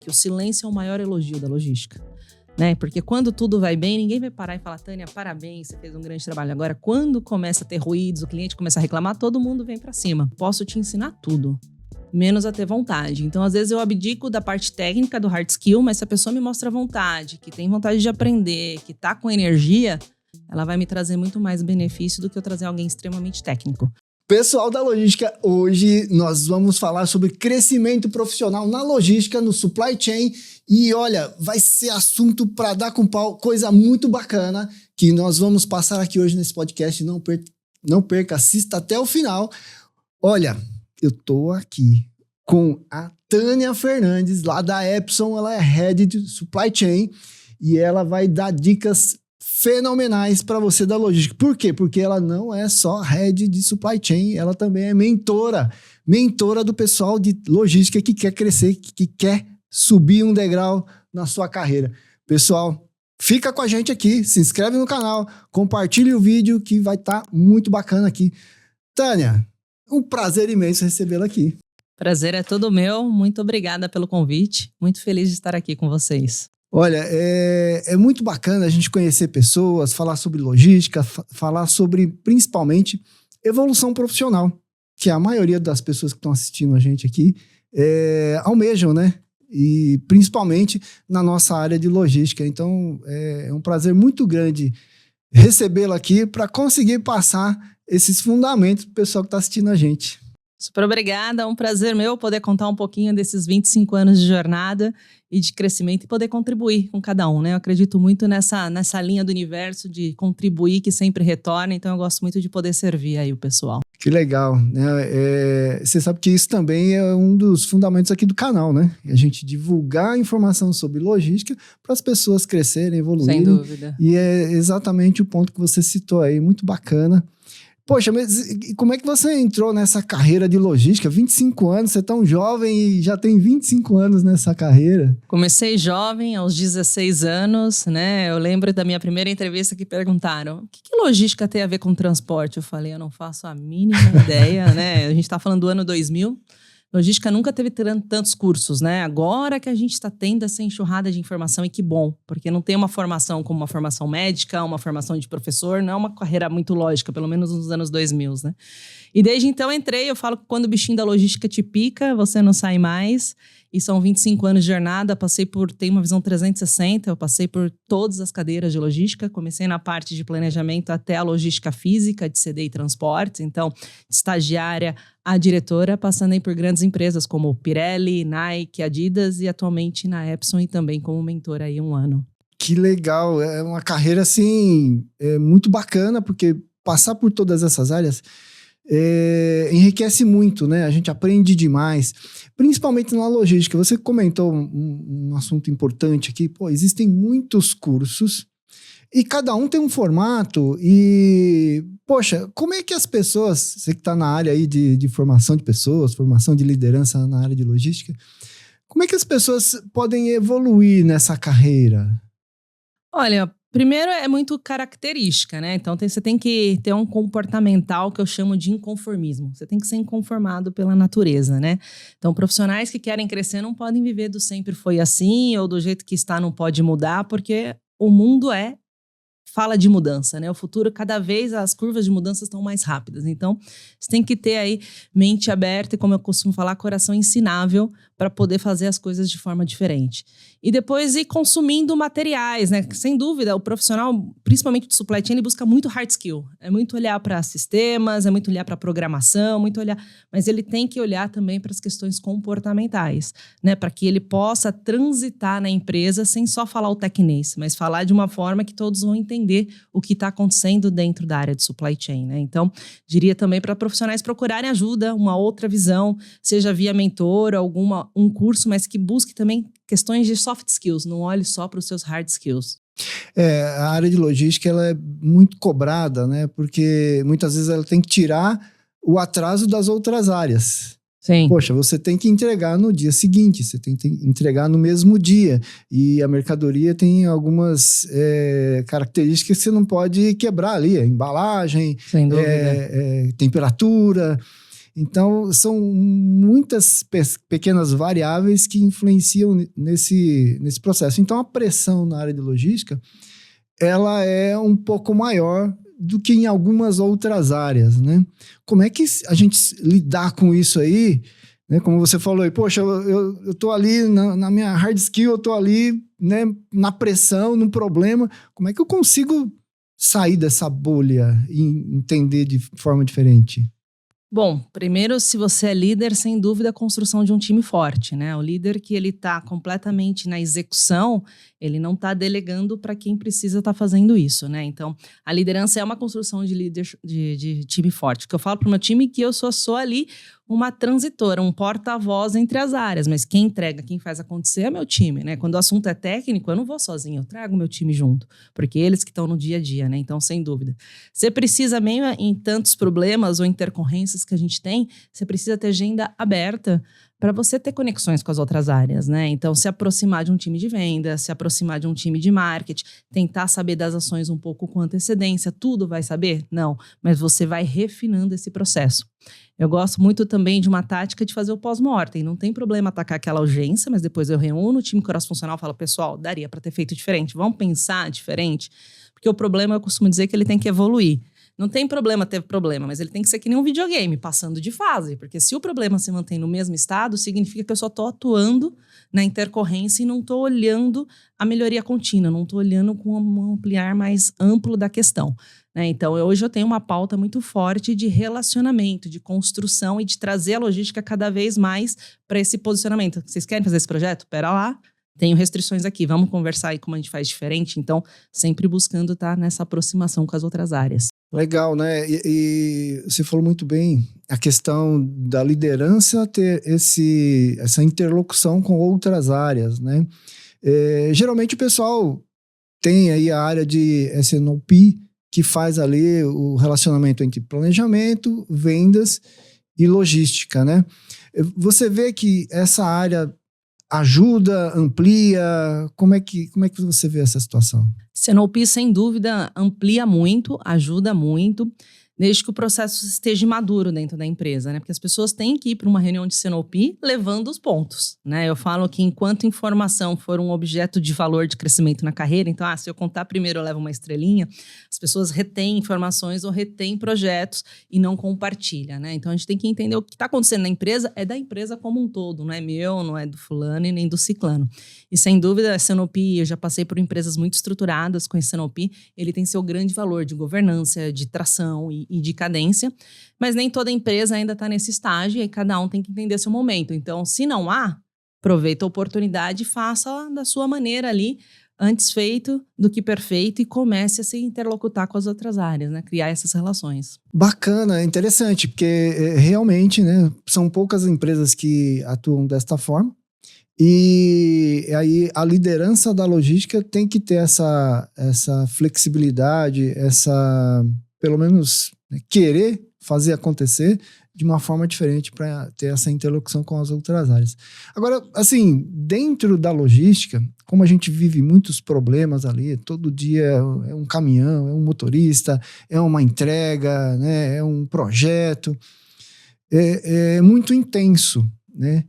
que o silêncio é o maior elogio da logística, né? Porque quando tudo vai bem, ninguém vai parar e falar, Tânia, parabéns, você fez um grande trabalho. Agora, quando começa a ter ruídos, o cliente começa a reclamar, todo mundo vem para cima. Posso te ensinar tudo, menos a ter vontade. Então, às vezes eu abdico da parte técnica do hard skill, mas se a pessoa me mostra vontade, que tem vontade de aprender, que tá com energia, ela vai me trazer muito mais benefício do que eu trazer alguém extremamente técnico. Pessoal da logística, hoje nós vamos falar sobre crescimento profissional na logística, no supply chain. E olha, vai ser assunto para dar com pau, coisa muito bacana que nós vamos passar aqui hoje nesse podcast. Não perca, assista até o final. Olha, eu tô aqui com a Tânia Fernandes, lá da Epson. Ela é Head de Supply Chain e ela vai dar dicas fenomenais para você da logística. Por quê? Porque ela não é só Head de Supply Chain, ela também é mentora do pessoal de logística que quer crescer, que quer subir um degrau na sua carreira. Pessoal, fica com a gente aqui, se inscreve no canal, compartilhe o vídeo que vai estar muito bacana aqui. Tânia, um prazer imenso recebê-la aqui. Prazer é todo meu, muito obrigada pelo convite, muito feliz de estar aqui com vocês. Olha, é muito bacana a gente conhecer pessoas, falar sobre logística, falar sobre, principalmente, evolução profissional, que a maioria das pessoas que estão assistindo a gente aqui almejam, né? E principalmente na nossa área de logística. Então, é um prazer muito grande recebê-la aqui para conseguir passar esses fundamentos para o pessoal que está assistindo a gente. Super obrigada, é um prazer meu poder contar um pouquinho desses 25 anos de jornada e de crescimento e poder contribuir com cada um, né? Eu acredito muito nessa linha do universo de contribuir que sempre retorna, então eu gosto muito de poder servir aí o pessoal. Que legal, né? Você sabe que isso também é um dos fundamentos aqui do canal, né? A gente divulgar informação sobre logística para as pessoas crescerem, evoluírem. Sem dúvida. E é exatamente o ponto que você citou aí, muito bacana. Poxa, mas como é que você entrou nessa carreira de logística? 25 anos, você é tão jovem e já tem 25 anos nessa carreira. Comecei jovem, aos 16 anos, né? Eu lembro da minha primeira entrevista que perguntaram o que logística tem a ver com transporte? Eu falei, eu não faço a mínima ideia, né? A gente tá falando do ano 2000. Logística nunca teve tantos cursos, né? Agora que a gente está tendo essa enxurrada de informação, e que bom, porque não tem uma formação como uma formação médica, uma formação de professor, não é uma carreira muito lógica, pelo menos nos anos 2000, né? E desde então entrei, eu falo que quando o bichinho da logística te pica, você não sai mais. E são 25 anos de jornada, tenho uma visão 360, eu passei por todas as cadeiras de logística, comecei na parte de planejamento até a logística física de CD e transportes, então de estagiária a diretora, passando aí por grandes empresas como Pirelli, Nike, Adidas e atualmente na Epson e também como mentora aí 1 ano. Que legal, é uma carreira assim, muito bacana, porque passar por todas essas áreas enriquece muito, né? A gente aprende demais, principalmente na logística. Você comentou um assunto importante aqui. Pô, existem muitos cursos e cada um tem um formato e, poxa, como é que as pessoas, você que está na área aí de formação de pessoas, formação de liderança na área de logística, como é que as pessoas podem evoluir nessa carreira? Olha, primeiro é muito característica, né? Então você tem que ter um comportamental que eu chamo de inconformismo. Você tem que ser inconformado pela natureza, né? Então profissionais que querem crescer não podem viver do sempre foi assim ou do jeito que está não pode mudar, porque o mundo fala de mudança, né? O futuro, cada vez as curvas de mudança estão mais rápidas. Então, você tem que ter aí mente aberta e, como eu costumo falar, coração ensinável para poder fazer as coisas de forma diferente. E depois ir consumindo materiais, né? Sem dúvida, o profissional, principalmente de supply chain, ele busca muito hard skill. É muito olhar para sistemas, é muito olhar para programação, muito olhar... Mas ele tem que olhar também para as questões comportamentais, né? Para que ele possa transitar na empresa sem só falar o tecnês, mas falar de uma forma que todos vão entender o que está acontecendo dentro da área de supply chain, né? Então, diria também para profissionais procurarem ajuda, uma outra visão, seja via mentor, um curso, mas que busque também questões de soft skills, não olhe só para os seus hard skills. A área de logística ela é muito cobrada, né? Porque muitas vezes ela tem que tirar o atraso das outras áreas. Sim. Poxa, você tem que entregar no dia seguinte, você tem que entregar no mesmo dia. E a mercadoria tem algumas características que você não pode quebrar ali. A embalagem, sem dúvida, temperatura. Então, são muitas pequenas variáveis que influenciam nesse processo. Então, a pressão na área de logística, ela é um pouco maior do que em algumas outras áreas, né? Como é que a gente lidar com isso aí, né? Como você falou aí, poxa, eu tô ali na minha hard skill, eu tô ali, né, na pressão, no problema. Como é que eu consigo sair dessa bolha e entender de forma diferente? Bom, primeiro, se você é líder, sem dúvida, a construção de um time forte, né? O líder que ele está completamente na execução, ele não está delegando para quem precisa estar fazendo isso, né? Então, a liderança é uma construção de líder de time forte. Que eu falo para o meu time que eu sou ali uma transitora, um porta-voz entre as áreas, mas quem entrega, quem faz acontecer é meu time, né? Quando o assunto é técnico, eu não vou sozinho, eu trago meu time junto, porque eles que estão no dia a dia, né? Então, sem dúvida. Você precisa, mesmo em tantos problemas ou intercorrências que a gente tem, você precisa ter agenda aberta para você ter conexões com as outras áreas, né? Então, se aproximar de um time de venda, se aproximar de um time de marketing, tentar saber das ações um pouco com antecedência, tudo vai saber? Não, mas você vai refinando esse processo. Eu gosto muito também de uma tática de fazer o pós-mortem. Não tem problema atacar aquela urgência, mas depois eu reúno o time cross-funcional e falo, pessoal, daria para ter feito diferente, vamos pensar diferente? Porque o problema, eu costumo dizer que ele tem que evoluir. Não tem problema ter problema, mas ele tem que ser que nem um videogame, passando de fase. Porque se o problema se mantém no mesmo estado, significa que eu só estou atuando na intercorrência e não estou olhando a melhoria contínua, não estou olhando com um ampliar mais amplo da questão, né? Então, hoje eu tenho uma pauta muito forte de relacionamento, de construção e de trazer a logística cada vez mais para esse posicionamento. Vocês querem fazer esse projeto? Pera lá. Tenho restrições aqui, vamos conversar aí como a gente faz diferente. Então, sempre buscando estar nessa aproximação com as outras áreas. Legal, né? E você falou muito bem a questão da liderança ter essa interlocução com outras áreas, né? Geralmente o pessoal tem aí a área de S&OP que faz ali o relacionamento entre planejamento, vendas e logística, né? Você vê que essa área ajuda, amplia? Como é que você vê essa situação? S&OP, sem dúvida, amplia muito, ajuda muito, desde que o processo esteja maduro dentro da empresa, né? Porque as pessoas têm que ir para uma reunião de S&OP levando os pontos, né? Eu falo que enquanto informação for um objeto de valor de crescimento na carreira, então, se eu contar primeiro eu levo uma estrelinha, as pessoas retêm informações ou retêm projetos e não compartilham, né? Então, a gente tem que entender o que está acontecendo na empresa é da empresa como um todo, não é meu, não é do fulano e nem do ciclano. E, sem dúvida, a S&OP, eu já passei por empresas muito estruturadas com esse S&OP, ele tem seu grande valor de governança, de tração e de cadência, mas nem toda empresa ainda está nesse estágio e aí cada um tem que entender seu momento. Então, se não há, aproveita a oportunidade e faça da sua maneira ali, antes feito do que perfeito, e comece a se interlocutar com as outras áreas, né? Criar essas relações. Bacana, interessante, porque realmente, né, são poucas empresas que atuam desta forma. E aí a liderança da logística tem que ter essa flexibilidade, pelo menos, né, querer fazer acontecer de uma forma diferente para ter essa interlocução com as outras áreas. Agora, assim, dentro da logística, como a gente vive muitos problemas ali, todo dia é um caminhão, é um motorista, é uma entrega, né, é um projeto, é muito intenso, né?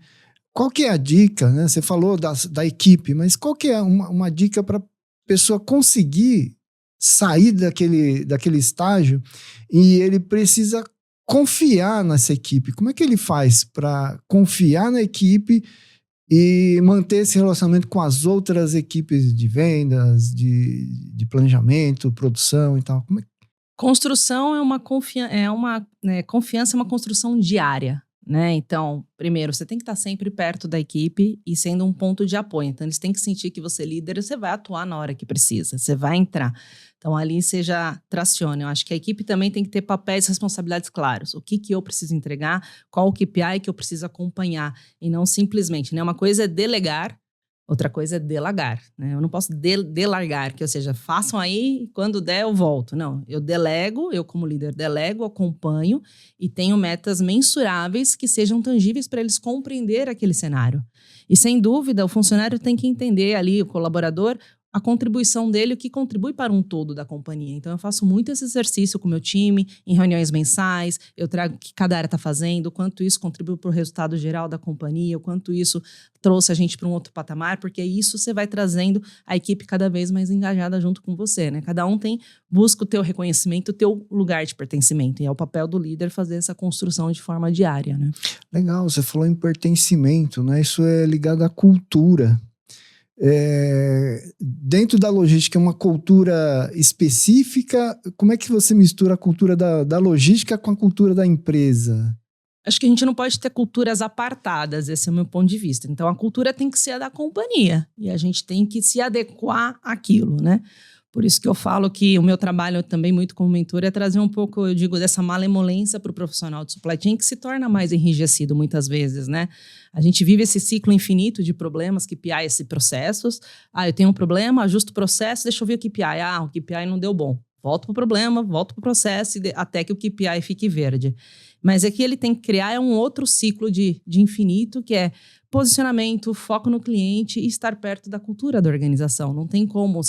Qual que é a dica, né? Você falou da equipe, mas qual que é uma dica para a pessoa conseguir sair daquele estágio e ele precisa confiar nessa equipe? Como é que ele faz para confiar na equipe e manter esse relacionamento com as outras equipes de vendas, de planejamento, produção e tal? Construção confiança é uma construção diária, né? Então, primeiro, você tem que estar sempre perto da equipe e sendo um ponto de apoio. Então, eles têm que sentir que você é líder e você vai atuar na hora que precisa, você vai entrar. Então, ali você já traciona. Eu acho que a equipe também tem que ter papéis e responsabilidades claros. O que eu preciso entregar, qual o KPI que eu preciso acompanhar, e não simplesmente, né? Uma coisa é delegar, outra coisa é delagar, né? Eu não posso delargar, ou seja, façam aí, quando der eu volto. Não, eu delego, eu como líder delego, acompanho e tenho metas mensuráveis que sejam tangíveis para eles compreender aquele cenário. E sem dúvida, o funcionário tem que entender ali, o colaborador, a contribuição dele, o que contribui para um todo da companhia. Então, eu faço muito esse exercício com o meu time, em reuniões mensais, eu trago o que cada área está fazendo, o quanto isso contribuiu para o resultado geral da companhia, o quanto isso trouxe a gente para um outro patamar, porque isso você vai trazendo a equipe cada vez mais engajada junto com você, né? Cada um busca o teu reconhecimento, o teu lugar de pertencimento, e é o papel do líder fazer essa construção de forma diária, né? Legal, você falou em pertencimento, né? Isso é ligado à cultura. Dentro da logística é uma cultura específica? Como é que você mistura a cultura da logística com a cultura da empresa? Acho que a gente não pode ter culturas apartadas, esse é o meu ponto de vista. Então, a cultura tem que ser a da companhia e a gente tem que se adequar àquilo, né? Por isso que eu falo que o meu trabalho também muito como mentor é trazer um pouco, eu digo, dessa malemolência para o profissional de supply chain que se torna mais enrijecido muitas vezes, né? A gente vive esse ciclo infinito de problemas, KPIs e processos. Eu tenho um problema, ajusto o processo, deixa eu ver o KPI. O KPI não deu bom. Volto para o problema, volto para o processo até que o KPI fique verde. Mas aqui ele tem que criar um outro ciclo de infinito, que é posicionamento, foco no cliente e estar perto da cultura da organização. Não tem como,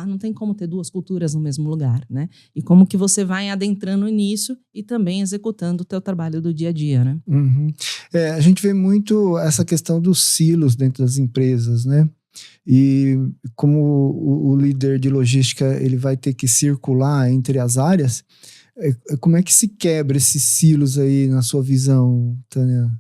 não tem como ter duas culturas no mesmo lugar, né? E como que você vai adentrando nisso e também executando o teu trabalho do dia a dia, né? Uhum. A gente vê muito essa questão dos silos dentro das empresas, né? E como o líder de logística ele vai ter que circular entre as áreas, como é que se quebra esses silos aí na sua visão, Tânia?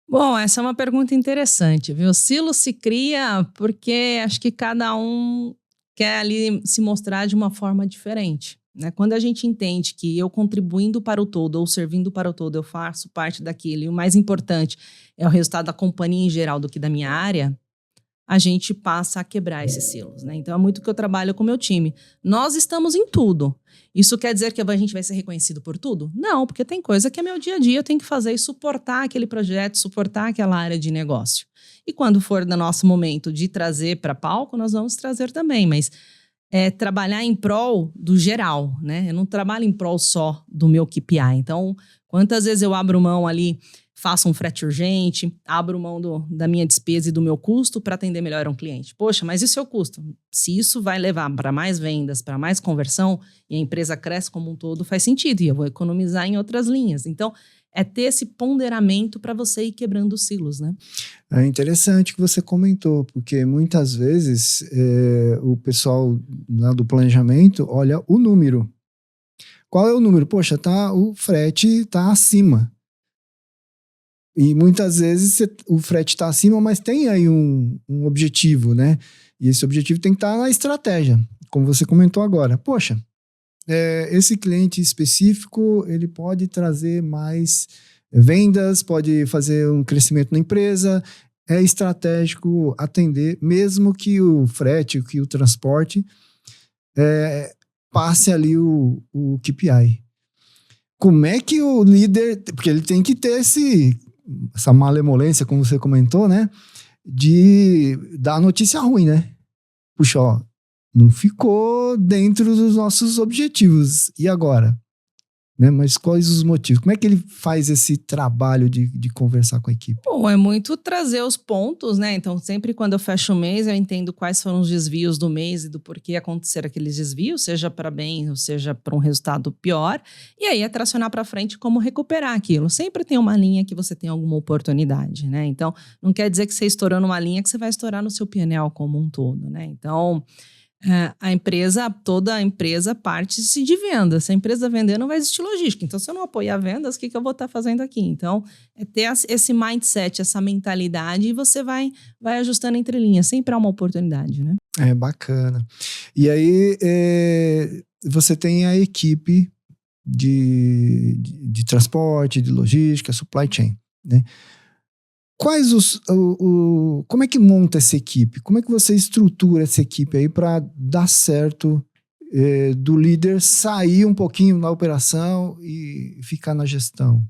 Bom, essa é uma pergunta interessante, viu? O silo se cria porque acho que cada um quer ali se mostrar de uma forma diferente, né? Quando a gente entende que eu contribuindo para o todo ou servindo para o todo, eu faço parte daquilo e o mais importante é o resultado da companhia em geral do que da minha área, a gente passa a quebrar esses silos, né? Então, é muito que eu trabalho com o meu time. Nós estamos em tudo. Isso quer dizer que a gente vai ser reconhecido por tudo? Não, porque tem coisa que é meu dia a dia, eu tenho que fazer e suportar aquele projeto, suportar aquela área de negócio. E quando for do nosso momento de trazer para palco, nós vamos trazer também, mas trabalhar em prol do geral, né? Eu não trabalho em prol só do meu KPI. Então, quantas vezes eu abro mão ali, faço um frete urgente, abro mão da minha despesa e do meu custo para atender melhor um cliente. Poxa, mas e o seu custo? Se isso vai levar para mais vendas, para mais conversão, e a empresa cresce como um todo, faz sentido, e eu vou economizar em outras linhas. Então, é ter esse ponderamento para você ir quebrando os silos, né? É interessante que você comentou, porque muitas vezes o pessoal lá do planejamento olha o número. Qual é o número? Poxa, o frete está acima. E muitas vezes o frete está acima, mas tem aí um objetivo, né? E esse objetivo tem que estar na estratégia, como você comentou agora. Poxa, esse cliente específico, ele pode trazer mais vendas, pode fazer um crescimento na empresa, é estratégico atender, mesmo que o frete, que o transporte passe ali o KPI. Como é que o líder... Porque ele tem que ter essa malemolência, como você comentou, né? De dar notícia ruim, né? Puxa, não ficou dentro dos nossos objetivos. E agora? Né? Mas quais os motivos? Como é que ele faz esse trabalho de conversar com a equipe? Bom, é muito trazer os pontos, né? Então, sempre quando eu fecho o mês, eu entendo quais foram os desvios do mês e do porquê aconteceram aqueles desvios, seja para bem ou seja para um resultado pior. E aí é tracionar para frente como recuperar aquilo. Sempre tem uma linha que você tem alguma oportunidade, né? Então, não quer dizer que você estourando uma linha que você vai estourar no seu P&L como um todo, né? Então... toda a empresa parte-se de venda. Se a empresa vender, não vai existir logística. Então, se eu não apoiar vendas, o que eu vou estar fazendo aqui? Então, é ter esse mindset, essa mentalidade, e você vai ajustando entre linhas. Sempre há uma oportunidade, né? Bacana. E aí, você tem a equipe de transporte, de logística, supply chain, né? Quais como é que monta essa equipe? Como é que você estrutura essa equipe aí para dar certo do líder sair um pouquinho na operação e ficar na gestão?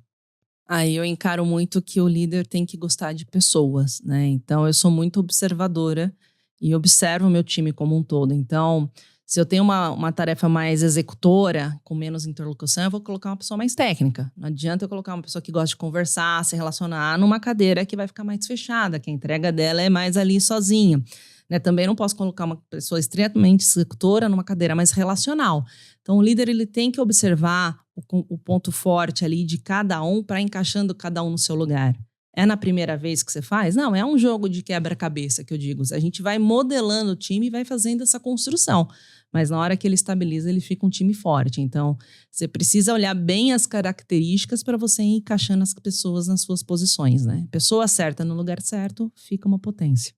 Aí eu encaro muito que o líder tem que gostar de pessoas, né? Então eu sou muito observadora e observo o meu time como um todo. Então, se eu tenho uma tarefa mais executora, com menos interlocução, eu vou colocar uma pessoa mais técnica. Não adianta eu colocar uma pessoa que gosta de conversar, se relacionar numa cadeira que vai ficar mais fechada, que a entrega dela é mais ali sozinha. né? Também não posso colocar uma pessoa extremamente executora numa cadeira mais relacional. Então, o líder ele tem que observar o ponto forte ali de cada um para encaixando cada um no seu lugar. É na primeira vez que você faz? Não, é um jogo de quebra-cabeça que eu digo. A gente vai modelando o time e vai fazendo essa construção. Mas na hora que ele estabiliza, ele fica um time forte. Então, você precisa olhar bem as características para você ir encaixando as pessoas nas suas posições, né? Pessoa certa no lugar certo, fica uma potência.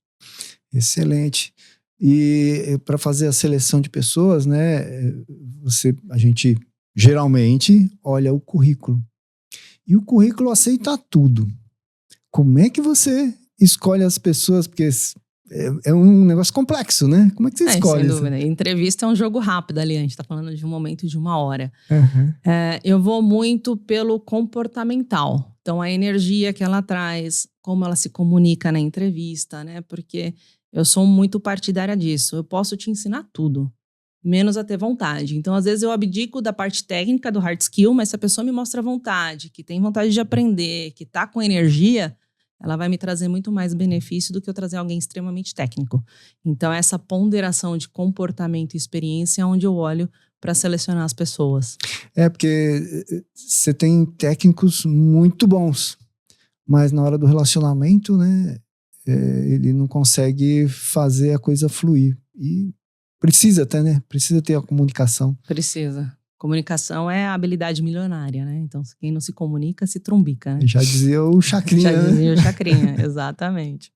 Excelente. E para fazer a seleção de pessoas, né, a gente geralmente olha o currículo. E o currículo aceita tudo. Como é que você escolhe as pessoas? Porque é um negócio complexo, né? Como é que você escolhe? Sem dúvida. Entrevista é um jogo rápido ali. A gente está falando de um momento de 1 hora. Uhum. Eu vou muito pelo comportamental. Então, a energia que ela traz, como ela se comunica na entrevista, né? Porque eu sou muito partidária disso. Eu posso te ensinar tudo, menos a ter vontade. Então, às vezes, eu abdico da parte técnica, do hard skill, mas se a pessoa me mostra vontade, que tem vontade de aprender, que tá com energia, ela vai me trazer muito mais benefício do que eu trazer alguém extremamente técnico. Então, essa ponderação de comportamento e experiência é onde eu olho para selecionar as pessoas. Porque você tem técnicos muito bons, mas na hora do relacionamento, né, ele não consegue fazer a coisa fluir. E precisa até, né? Precisa ter a comunicação. Precisa. Comunicação é a habilidade milionária, né? Então, quem não se comunica, se trumbica, né? Já dizia o Chacrinha. Já dizia o Chacrinha, exatamente.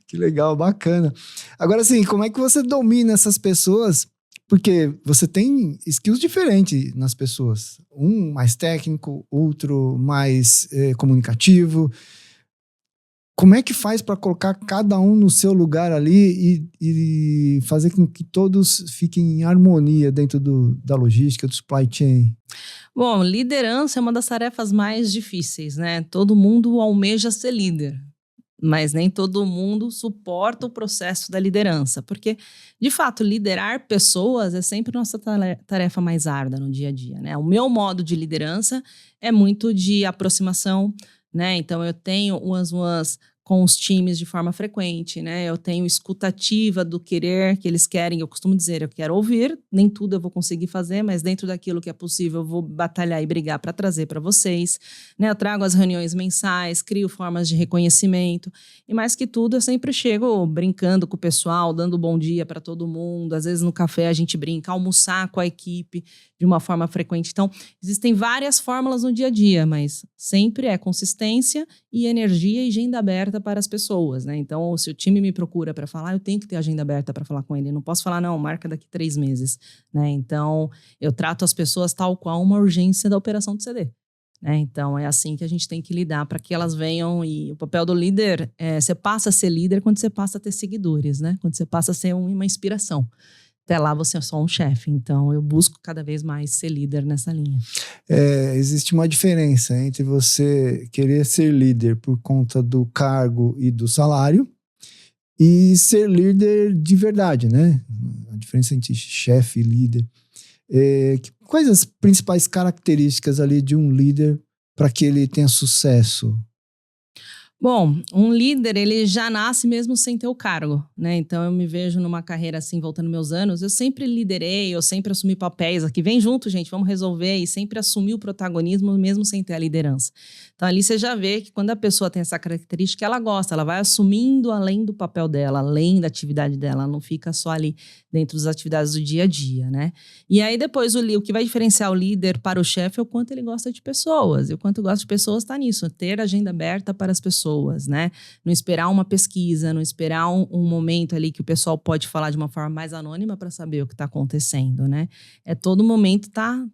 Que legal, bacana. Agora, assim, como é que você domina essas pessoas? Porque você tem skills diferentes nas pessoas. Um mais técnico, outro mais comunicativo. Como é que faz para colocar cada um no seu lugar ali e fazer com que todos fiquem em harmonia dentro da logística, do supply chain? Bom, liderança é uma das tarefas mais difíceis, né? Todo mundo almeja ser líder, mas nem todo mundo suporta o processo da liderança, porque, de fato, liderar pessoas é sempre nossa tarefa mais árdua no dia a dia, né? O meu modo de liderança é muito de aproximação, né? Então, eu tenho umas com os times de forma frequente, né? Eu tenho escutativa do querer que eles querem. Eu costumo dizer, eu quero ouvir, nem tudo eu vou conseguir fazer, mas dentro daquilo que é possível eu vou batalhar e brigar para trazer para vocês, né? Eu trago as reuniões mensais, crio formas de reconhecimento e mais que tudo eu sempre chego brincando com o pessoal, dando bom dia para todo mundo. Às vezes no café a gente brinca, almoçar com a equipe de uma forma frequente. Então, existem várias fórmulas no dia a dia, mas sempre é consistência e energia e agenda aberta para as pessoas, né? Então, se o time me procura para falar, eu tenho que ter agenda aberta para falar com ele. Eu não posso falar, não, marca daqui 3 meses, né? Então, eu trato as pessoas tal qual uma urgência da operação do CD. Né? Então, é assim que a gente tem que lidar para que elas venham. E o papel do líder, você passa a ser líder quando você passa a ter seguidores, né? Quando você passa a ser uma inspiração. Até lá você é só um chefe, então eu busco cada vez mais ser líder nessa linha. Existe uma diferença entre você querer ser líder por conta do cargo e do salário e ser líder de verdade, né? A diferença entre chefe e líder. Quais as principais características ali de um líder para que ele tenha sucesso? Bom, um líder, ele já nasce mesmo sem ter o cargo, né? Então, eu me vejo numa carreira assim, voltando meus anos, eu sempre liderei, eu sempre assumi papéis aqui, vem junto, gente, vamos resolver, e sempre assumi o protagonismo mesmo sem ter a liderança. Então, ali você já vê que quando a pessoa tem essa característica, ela gosta, ela vai assumindo além do papel dela, além da atividade dela, ela não fica só ali dentro das atividades do dia a dia, né? E aí, depois, o que vai diferenciar o líder para o chefe é o quanto ele gosta de pessoas, e o quanto gosta de pessoas está nisso, ter agenda aberta para as pessoas, né? Não esperar uma pesquisa, não esperar um momento ali que o pessoal pode falar de uma forma mais anônima para saber o que está acontecendo, né? É todo momento tá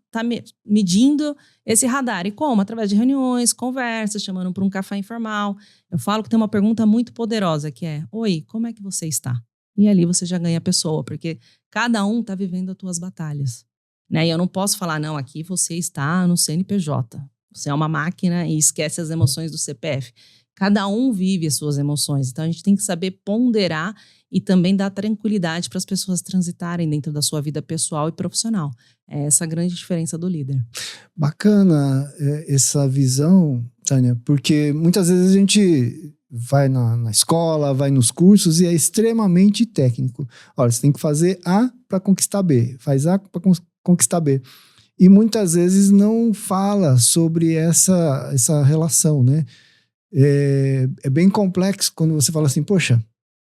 medindo esse radar. E como? Através de reuniões, conversas, chamando para um café informal. Eu falo que tem uma pergunta muito poderosa que é: oi, como é que você está? E ali você já ganha a pessoa, porque cada um está vivendo as tuas batalhas, né? E eu não posso falar, não, aqui você está no CNPJ. Você é uma máquina e esquece as emoções do CPF. Cada um vive as suas emoções. Então, a gente tem que saber ponderar e também dar tranquilidade para as pessoas transitarem dentro da sua vida pessoal e profissional. É essa a grande diferença do líder. Bacana essa visão, Tânia, porque muitas vezes a gente vai na escola, vai nos cursos e é extremamente técnico. Olha, você tem que fazer A para conquistar B, faz A para conquistar B. E muitas vezes não fala sobre essa relação, né? É bem complexo quando você fala assim, poxa,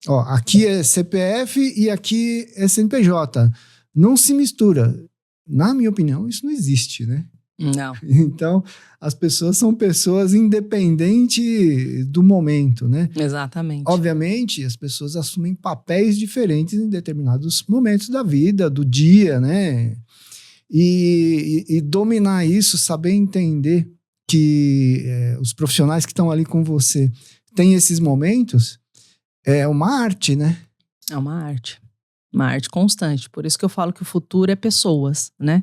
ó, aqui é CPF e aqui é CNPJ. Não se mistura. Na minha opinião, isso não existe, né? Não. Então, as pessoas são pessoas independentes do momento, né? Exatamente. Obviamente, as pessoas assumem papéis diferentes em determinados momentos da vida, do dia, né? E dominar isso, saber entender que os profissionais que estão ali com você têm esses momentos, é uma arte, né? É uma arte constante. Por isso que eu falo que o futuro é pessoas, né?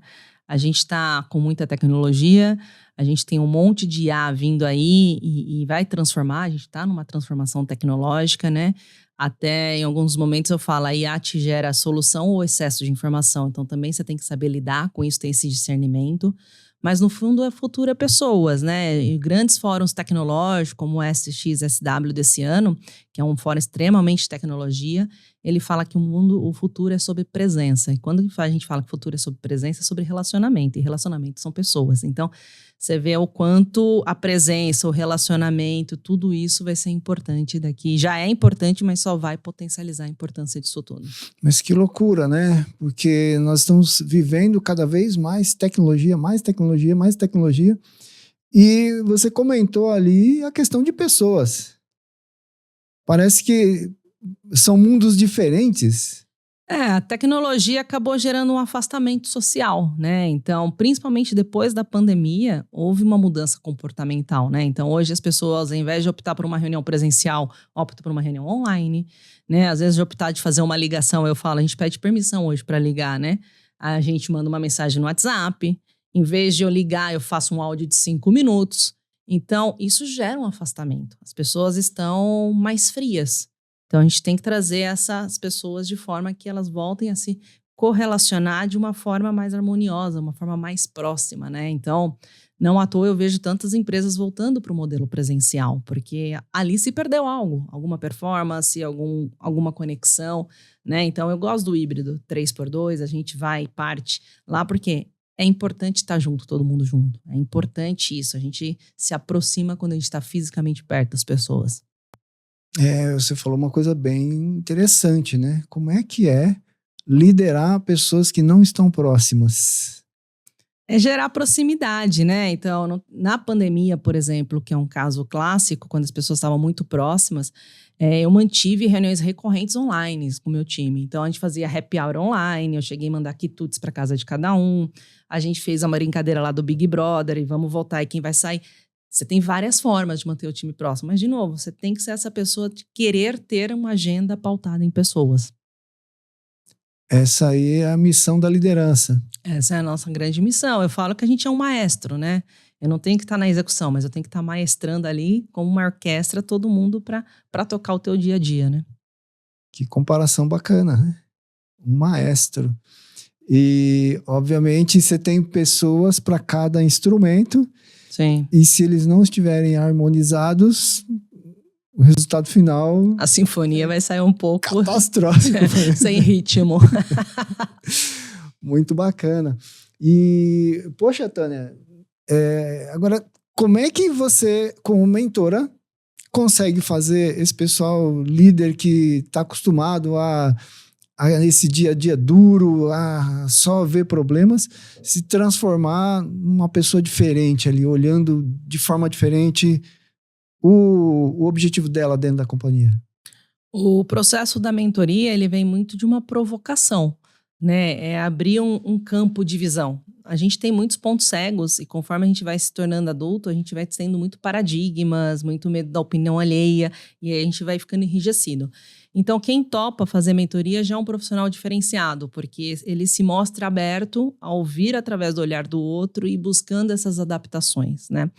A gente está com muita tecnologia, a gente tem um monte de IA vindo aí e vai transformar, a gente está numa transformação tecnológica, né? Até em alguns momentos eu falo, a IA te gera solução ou excesso de informação, então também você tem que saber lidar com isso, ter esse discernimento. Mas no fundo o futuro é pessoas, né? E grandes fóruns tecnológicos, como o SXSW desse ano, que é um fórum extremamente de tecnologia, ele fala que o futuro é sobre presença. E quando a gente fala que o futuro é sobre presença, é sobre relacionamento. E relacionamento são pessoas. Então, você vê o quanto a presença, o relacionamento, tudo isso vai ser importante daqui. Já é importante, mas só vai potencializar a importância disso tudo. Mas que loucura, né? Porque nós estamos vivendo cada vez mais tecnologia, mais tecnologia, mais tecnologia. E você comentou ali a questão de pessoas. Parece que são mundos diferentes. A tecnologia acabou gerando um afastamento social, né? Então, principalmente depois da pandemia, houve uma mudança comportamental, né? Então, hoje as pessoas, ao invés de optar por uma reunião presencial, optam por uma reunião online, né? Às vezes, de optar de fazer uma ligação, eu falo, a gente pede permissão hoje para ligar, né? A gente manda uma mensagem no WhatsApp. Em vez de eu ligar, eu faço um áudio de 5 minutos. Então, isso gera um afastamento. As pessoas estão mais frias. Então, a gente tem que trazer essas pessoas de forma que elas voltem a se correlacionar de uma forma mais harmoniosa, uma forma mais próxima, né? Então, não à toa eu vejo tantas empresas voltando para o modelo presencial, porque ali se perdeu algo, alguma performance, alguma conexão, né? Então, eu gosto do híbrido 3x2, a gente vai e parte lá, porque é importante estar junto, todo mundo junto. É importante isso, a gente se aproxima quando a gente está fisicamente perto das pessoas. Você falou uma coisa bem interessante, né? Como é que é liderar pessoas que não estão próximas? É gerar proximidade, né? Então, na pandemia, por exemplo, que é um caso clássico, quando as pessoas estavam muito próximas, eu mantive reuniões recorrentes online com o meu time. Então, a gente fazia happy hour online, eu cheguei a mandar quitutes para casa de cada um, a gente fez uma brincadeira lá do Big Brother e vamos voltar e quem vai sair. Você tem várias formas de manter o time próximo, mas, de novo, você tem que ser essa pessoa de querer ter uma agenda pautada em pessoas. Essa aí é a missão da liderança. Essa é a nossa grande missão. Eu falo que a gente é um maestro, né? Eu não tenho que estar na execução, mas eu tenho que estar maestrando ali, como uma orquestra, todo mundo para tocar o teu dia a dia, né? Que comparação bacana, né? Um maestro. E, obviamente, você tem pessoas para cada instrumento. Sim. E se eles não estiverem harmonizados, o resultado final... A sinfonia vai sair um pouco... catastrófico. sem ritmo. Muito bacana. E, poxa, Tânia, agora, como é que você, como mentora, consegue fazer esse pessoal líder que está acostumado a esse dia a dia duro, a só ver problemas, se transformar numa pessoa diferente ali, olhando de forma diferente o objetivo dela dentro da companhia? O processo da mentoria, ele vem muito de uma provocação, né? É abrir um campo de visão. A gente tem muitos pontos cegos e conforme a gente vai se tornando adulto, a gente vai tendo muito paradigmas, muito medo da opinião alheia e aí a gente vai ficando enrijecido. Então, quem topa fazer mentoria já é um profissional diferenciado, porque ele se mostra aberto a ouvir através do olhar do outro e buscando essas adaptações, né?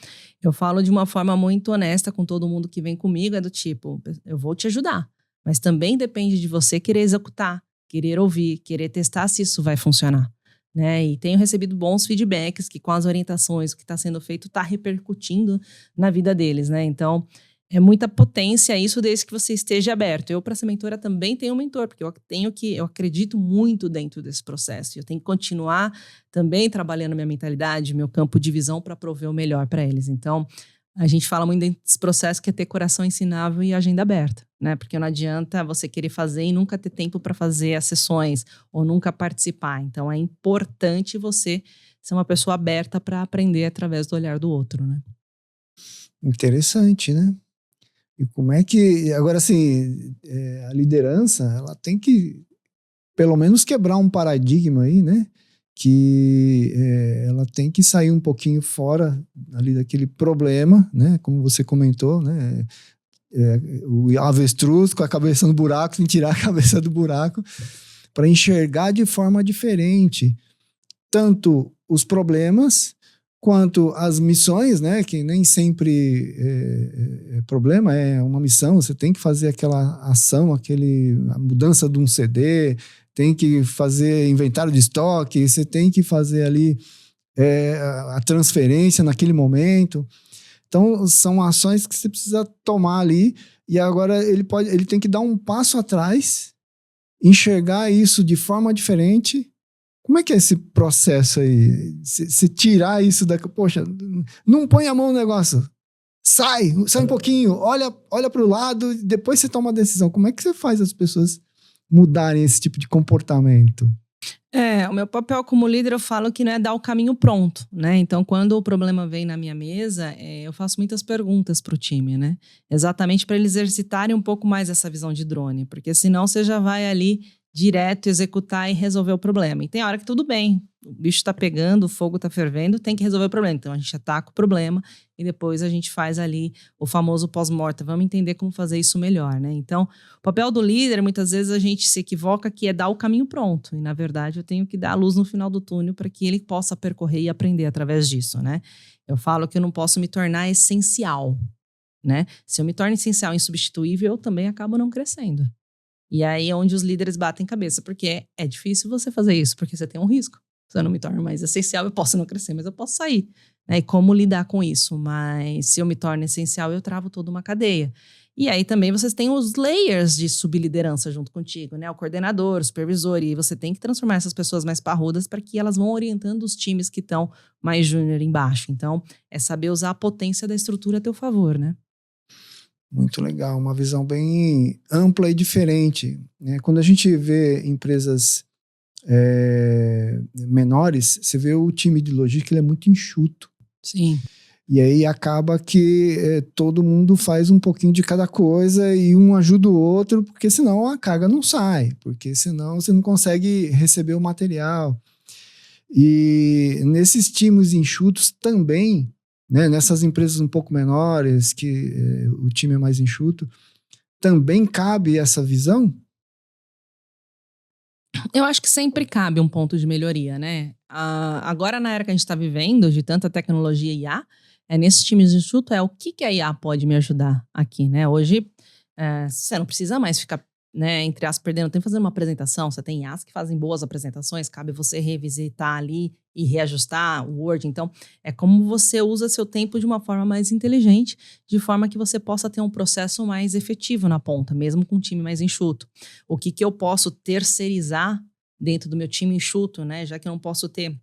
Eu falo de uma forma muito honesta com todo mundo que vem comigo, é do tipo, eu vou te ajudar, mas também depende de você querer executar, querer ouvir, querer testar se isso vai funcionar, né? E tenho recebido bons feedbacks que com as orientações, o que está sendo feito está repercutindo na vida deles, né? Então, É muita potência isso desde que você esteja aberto. Eu, para ser mentora, também tenho um mentor, porque eu acredito muito dentro desse processo. Eu tenho que continuar também trabalhando minha mentalidade, meu campo de visão para prover o melhor para eles. Então, a gente fala muito desse processo que é ter coração ensinável e agenda aberta, né? Porque não adianta você querer fazer e nunca ter tempo para fazer as sessões ou nunca participar. Então, é importante você ser uma pessoa aberta para aprender através do olhar do outro, né? Interessante, né? E como é que... Agora, assim, a liderança, ela tem que, pelo menos, quebrar um paradigma aí, né? Que ela tem que sair um pouquinho fora ali daquele problema, né? Como você comentou, né? O avestruz com a cabeça no buraco, sem tirar a cabeça do buraco, para enxergar de forma diferente tanto os problemas quanto as missões, né? Que nem sempre é problema, é uma missão. Você tem que fazer aquela ação, a mudança de um CD, tem que fazer inventário de estoque, você tem que fazer ali a transferência naquele momento. Então, são ações que você precisa tomar ali, e agora ele tem que dar um passo atrás, enxergar isso de forma diferente. Como é que é esse processo aí? Se tirar isso poxa, não põe a mão no negócio. Sai um pouquinho, olha para o lado, depois você toma a decisão. Como é que você faz as pessoas mudarem esse tipo de comportamento? O meu papel como líder, eu falo que não é dar o caminho pronto, né? Então, quando o problema vem na minha mesa, eu faço muitas perguntas para o time, né? Exatamente para eles exercitarem um pouco mais essa visão de drone, porque senão você já vai ali direto executar e resolver o problema. E tem hora que tudo bem, o bicho tá pegando, o fogo tá fervendo, tem que resolver o problema. Então a gente ataca o problema e depois a gente faz ali o famoso pós-mortem. Vamos entender como fazer isso melhor, né? Então, o papel do líder, muitas vezes a gente se equivoca que é dar o caminho pronto. E na verdade eu tenho que dar a luz no final do túnel para que ele possa percorrer e aprender através disso, né? Eu falo que eu não posso me tornar essencial, né? Se eu me torno essencial e insubstituível, eu também acabo não crescendo. E aí é onde os líderes batem cabeça, porque é difícil você fazer isso, porque você tem um risco. Se eu não me torno mais essencial, eu posso não crescer, mas eu posso sair, né? E como lidar com isso? Mas se eu me torno essencial, eu travo toda uma cadeia. E aí também vocês têm os layers de subliderança junto contigo, né? O coordenador, o supervisor, e você tem que transformar essas pessoas mais parrudas para que elas vão orientando os times que estão mais júnior embaixo. Então, é saber usar a potência da estrutura a teu favor, né? Muito legal, uma visão bem ampla e diferente, né? Quando a gente vê empresas menores, você vê o time de logística, ele é muito enxuto. Sim. E aí acaba que todo mundo faz um pouquinho de cada coisa e um ajuda o outro, porque senão a carga não sai, porque senão você não consegue receber o material. E nesses times enxutos também, né, nessas empresas um pouco menores, que o time é mais enxuto, também cabe essa visão? Eu acho que sempre cabe um ponto de melhoria, né? Agora, na era que a gente está vivendo, de tanta tecnologia e IA, nesses times de enxuto, o que a IA pode me ajudar aqui, né? Hoje, você não precisa mais ficar, né, entre aspas, perdendo tempo fazendo uma apresentação. Você tem IAs que fazem boas apresentações, cabe você revisitar ali e reajustar o Word. Então, é como você usa seu tempo de uma forma mais inteligente, de forma que você possa ter um processo mais efetivo na ponta, mesmo com um time mais enxuto. O que eu posso terceirizar dentro do meu time enxuto, né? Já que eu não posso ter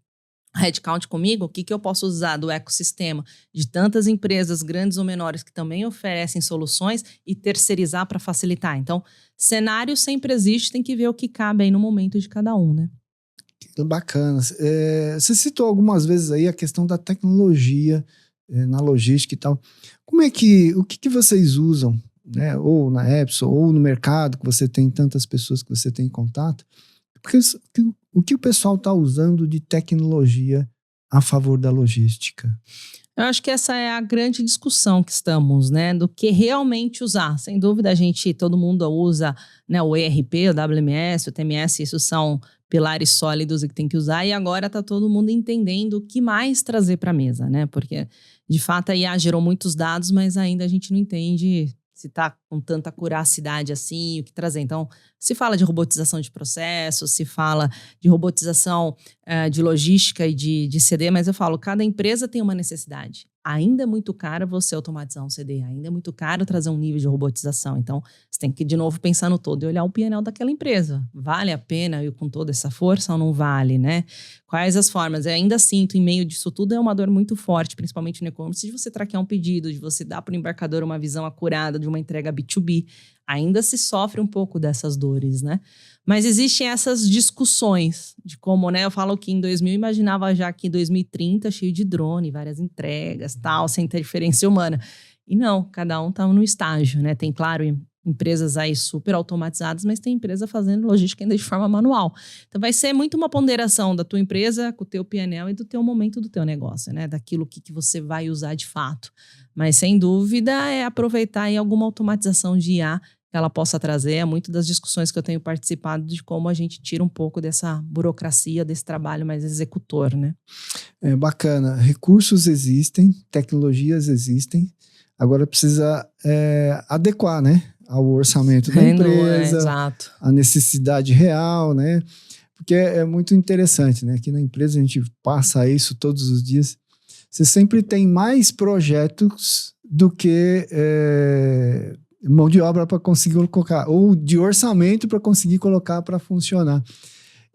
headcount comigo, o que eu posso usar do ecossistema de tantas empresas, grandes ou menores, que também oferecem soluções e terceirizar para facilitar. Então, cenário sempre existe, tem que ver o que cabe aí no momento de cada um, né? Bacana. Você citou algumas vezes aí a questão da tecnologia na logística e tal. O que vocês usam, né? Ou na Epson, ou no mercado, que você tem tantas pessoas que você tem em contato? Porque o que o pessoal está usando de tecnologia a favor da logística? Eu acho que essa é a grande discussão que estamos, né? Do que realmente usar. Sem dúvida, todo mundo usa, né, o ERP, o WMS, o TMS, isso são pilares sólidos e que tem que usar. E agora está todo mundo entendendo o que mais trazer para a mesa, né? Porque, de fato, a IA gerou muitos dados, mas ainda a gente não entende se está com tanta curacidade assim, o que trazer. Então, se fala de robotização de processos, se fala de robotização de logística e de CD, mas eu falo, cada empresa tem uma necessidade. ainda é muito caro você automatizar um CD, ainda é muito caro trazer um nível de robotização. Então, você tem que, de novo, pensar no todo e olhar o P&L daquela empresa. Vale a pena ir com toda essa força ou não vale, né? Quais as formas? Eu ainda sinto, em meio disso tudo, é uma dor muito forte, principalmente no e-commerce, de você traquear um pedido, de você dar para o embarcador uma visão acurada de uma entrega B2B. Ainda se sofre um pouco dessas dores, né? Mas existem essas discussões de como, né? Eu falo que em 2000 eu imaginava já que em 2030 cheio de drone, várias entregas, tal, sem interferência humana. E não, cada um tá no estágio, né? Tem, claro, empresas aí super automatizadas, mas tem empresa fazendo logística ainda de forma manual. Então vai ser muito uma ponderação da tua empresa com o teu P&L e do teu momento do teu negócio, né? Daquilo que você vai usar de fato. Mas sem dúvida é aproveitar aí alguma automatização de IA que ela possa trazer. É muito das discussões que eu tenho participado de como a gente tira um pouco dessa burocracia, desse trabalho mais executor, né? É bacana. Recursos existem, tecnologias existem. Agora precisa adequar, né? Ao orçamento da empresa, exato. a necessidade real, né? Porque é muito interessante, né? Aqui na empresa a gente passa isso todos os dias. Você sempre tem mais projetos do que mão de obra para conseguir colocar, ou de orçamento para conseguir colocar para funcionar.